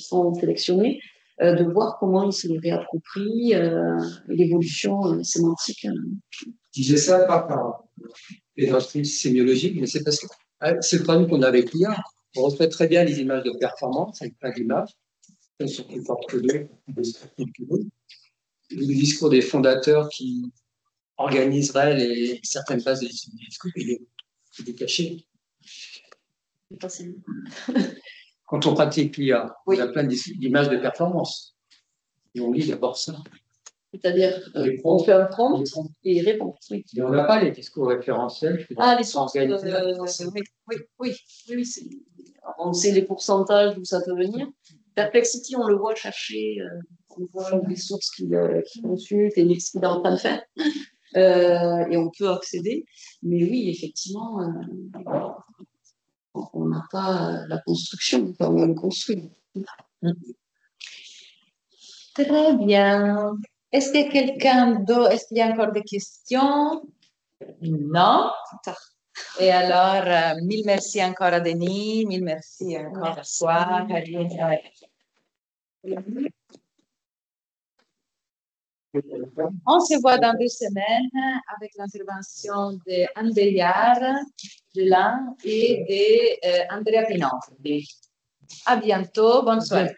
sont sélectionnés, de voir comment ils se les réapproprient, l'évolution sémantique. Je disais ça pas par pédagogie sémiologique, mais c'est parce que c'est le problème qu'on a avec l'IA. On refait très bien les images de performance avec plein d'images, elles sont plus fortes que d'autres, le discours des fondateurs qui organiseraient certaines bases des discours, il est caché. Quand on pratique l'IA, on a plein d'images de performance. Et on lit d'abord ça. C'est-à-dire, on fait un prompt et il répond. Oui. Et on n'a pas les discours référentiels. Les sources. Oui. On sait les pourcentages d'où ça peut venir. Perplexity, on le voit chercher, on voit les sources qu'il consulte et ce qu'il est en train de faire. Et on peut accéder. Mais oui, effectivement, on n'a pas la construction, on le construit. Très bien. Est-ce qu'il y a encore des questions? Non. Et alors, mille merci encore à Denis, mille merci encore à toi, Karine. On se voit dans 2 semaines avec l'intervention d'Anne Beillard de l'AN et d'Andrea Pinoffi. À bientôt, bonne soirée.